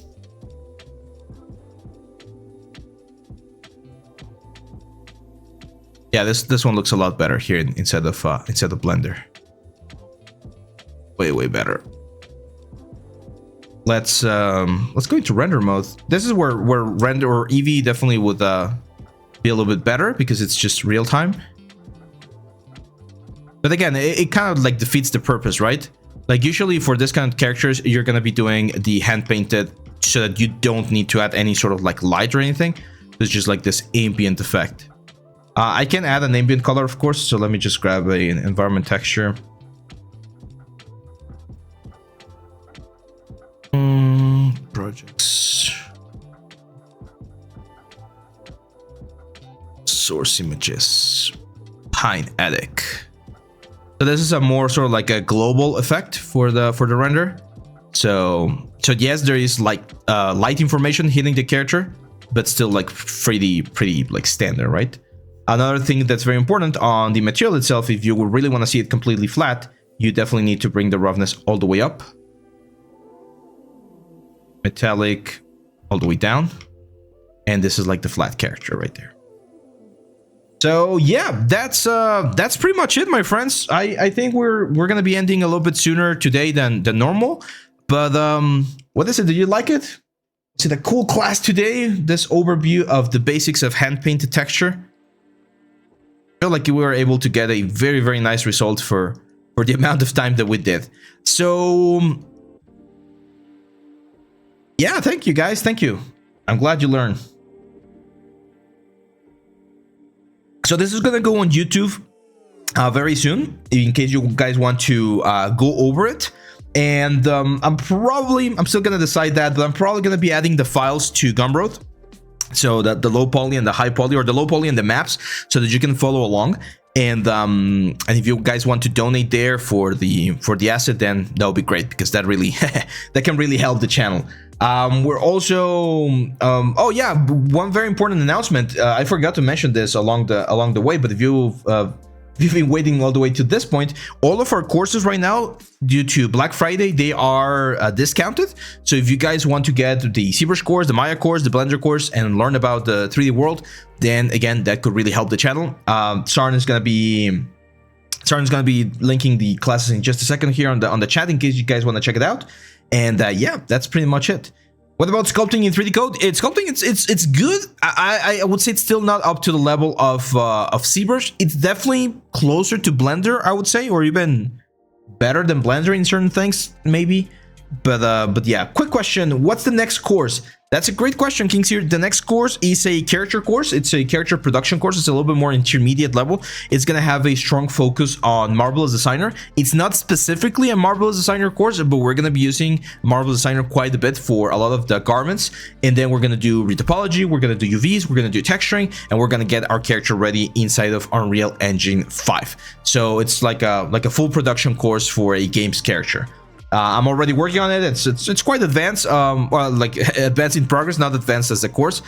Yeah, this one looks a lot better here inside of Blender. Way better. Let's go into render mode. This is where render or Eevee definitely would be a little bit better because it's just real time. But again, it kind of like defeats the purpose, right? Like usually for this kind of characters, you're gonna be doing the hand painted so that you don't need to add any sort of like light or anything. It's just like this ambient effect. I can add an ambient color, of course, so let me just grab an environment texture. Projects. Source images. Pine Attic. So this is a more sort of like a global effect for the render. So yes, there is like light information hitting the character, but still like pretty like standard, right? Another thing that's very important on the material itself, if you really want to see it completely flat, you definitely need to bring the roughness all the way up. Metallic all the way down. And this is like the flat character right there. So yeah, that's pretty much it, my friends. I think we're gonna be ending a little bit sooner today than normal. But what is it? Did you like it? Is it a cool class today? This overview of the basics of hand painted texture. I feel like we were able to get a very nice result for the amount of time that we did. So yeah, thank you guys, thank you. I'm glad you learned. So this is gonna go on YouTube very soon, in case you guys want to go over it. And I'm still gonna decide that, but I'm probably gonna be adding the files to Gumroad. So that the low poly and the high poly, or the low poly and the maps, so that you can follow along. And if you guys want to donate there for the asset, then that would be great, because that really that can really help the channel. We're also oh yeah, one very important announcement. I forgot to mention this along the way, but if you've been waiting all the way to this point, all of our courses right now, due to Black Friday, they are discounted. So if you guys want to get the ZBrush course, the Maya course, the Blender course, and learn about the 3D world, then again, that could really help the channel. Sarn is gonna be linking the classes in just a second here on the chat, in case you guys want to check it out. And yeah, that's pretty much it. What about sculpting in 3D code? It's good. I would say it's still not up to the level of ZBrush. It's definitely closer to Blender, I would say, or even better than Blender in certain things, maybe. But yeah, quick question. What's the next course? That's a great question, Kings here. The next course is a character course. It's a character production course. It's a little bit more intermediate level. It's going to have a strong focus on Marvelous Designer. It's not specifically a Marvelous Designer course, but we're going to be using Marvelous Designer quite a bit for a lot of the garments. And then we're going to do retopology, we're going to do UVs, we're going to do texturing, and we're going to get our character ready inside of Unreal Engine 5. So it's like a full production course for a game's character. I'm already working on it. It's quite advanced, well, like advanced in progress, not advanced as a course,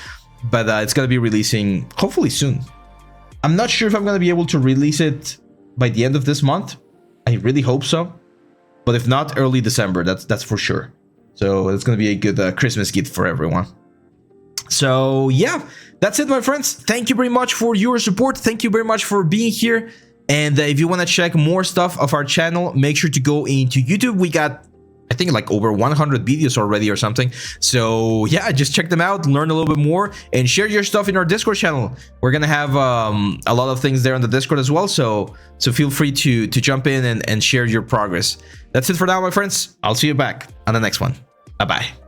but it's gonna be releasing hopefully soon. I'm not sure if I'm gonna be able to release it by the end of this month. I really hope so, but if not, early December. That's for sure. So it's gonna be a good Christmas gift for everyone. So yeah, that's it, my friends. Thank you very much for your support. Thank you very much for being here. And if you want to check more stuff of our channel, make sure to go into YouTube. We got, I think, like over 100 videos already or something. So yeah, just check them out, learn a little bit more, and share your stuff in our Discord channel. We're gonna have a lot of things there on the Discord as well. So feel free to jump in and share your progress. That's it for now, my friends. I'll see you back on the next one. Bye bye.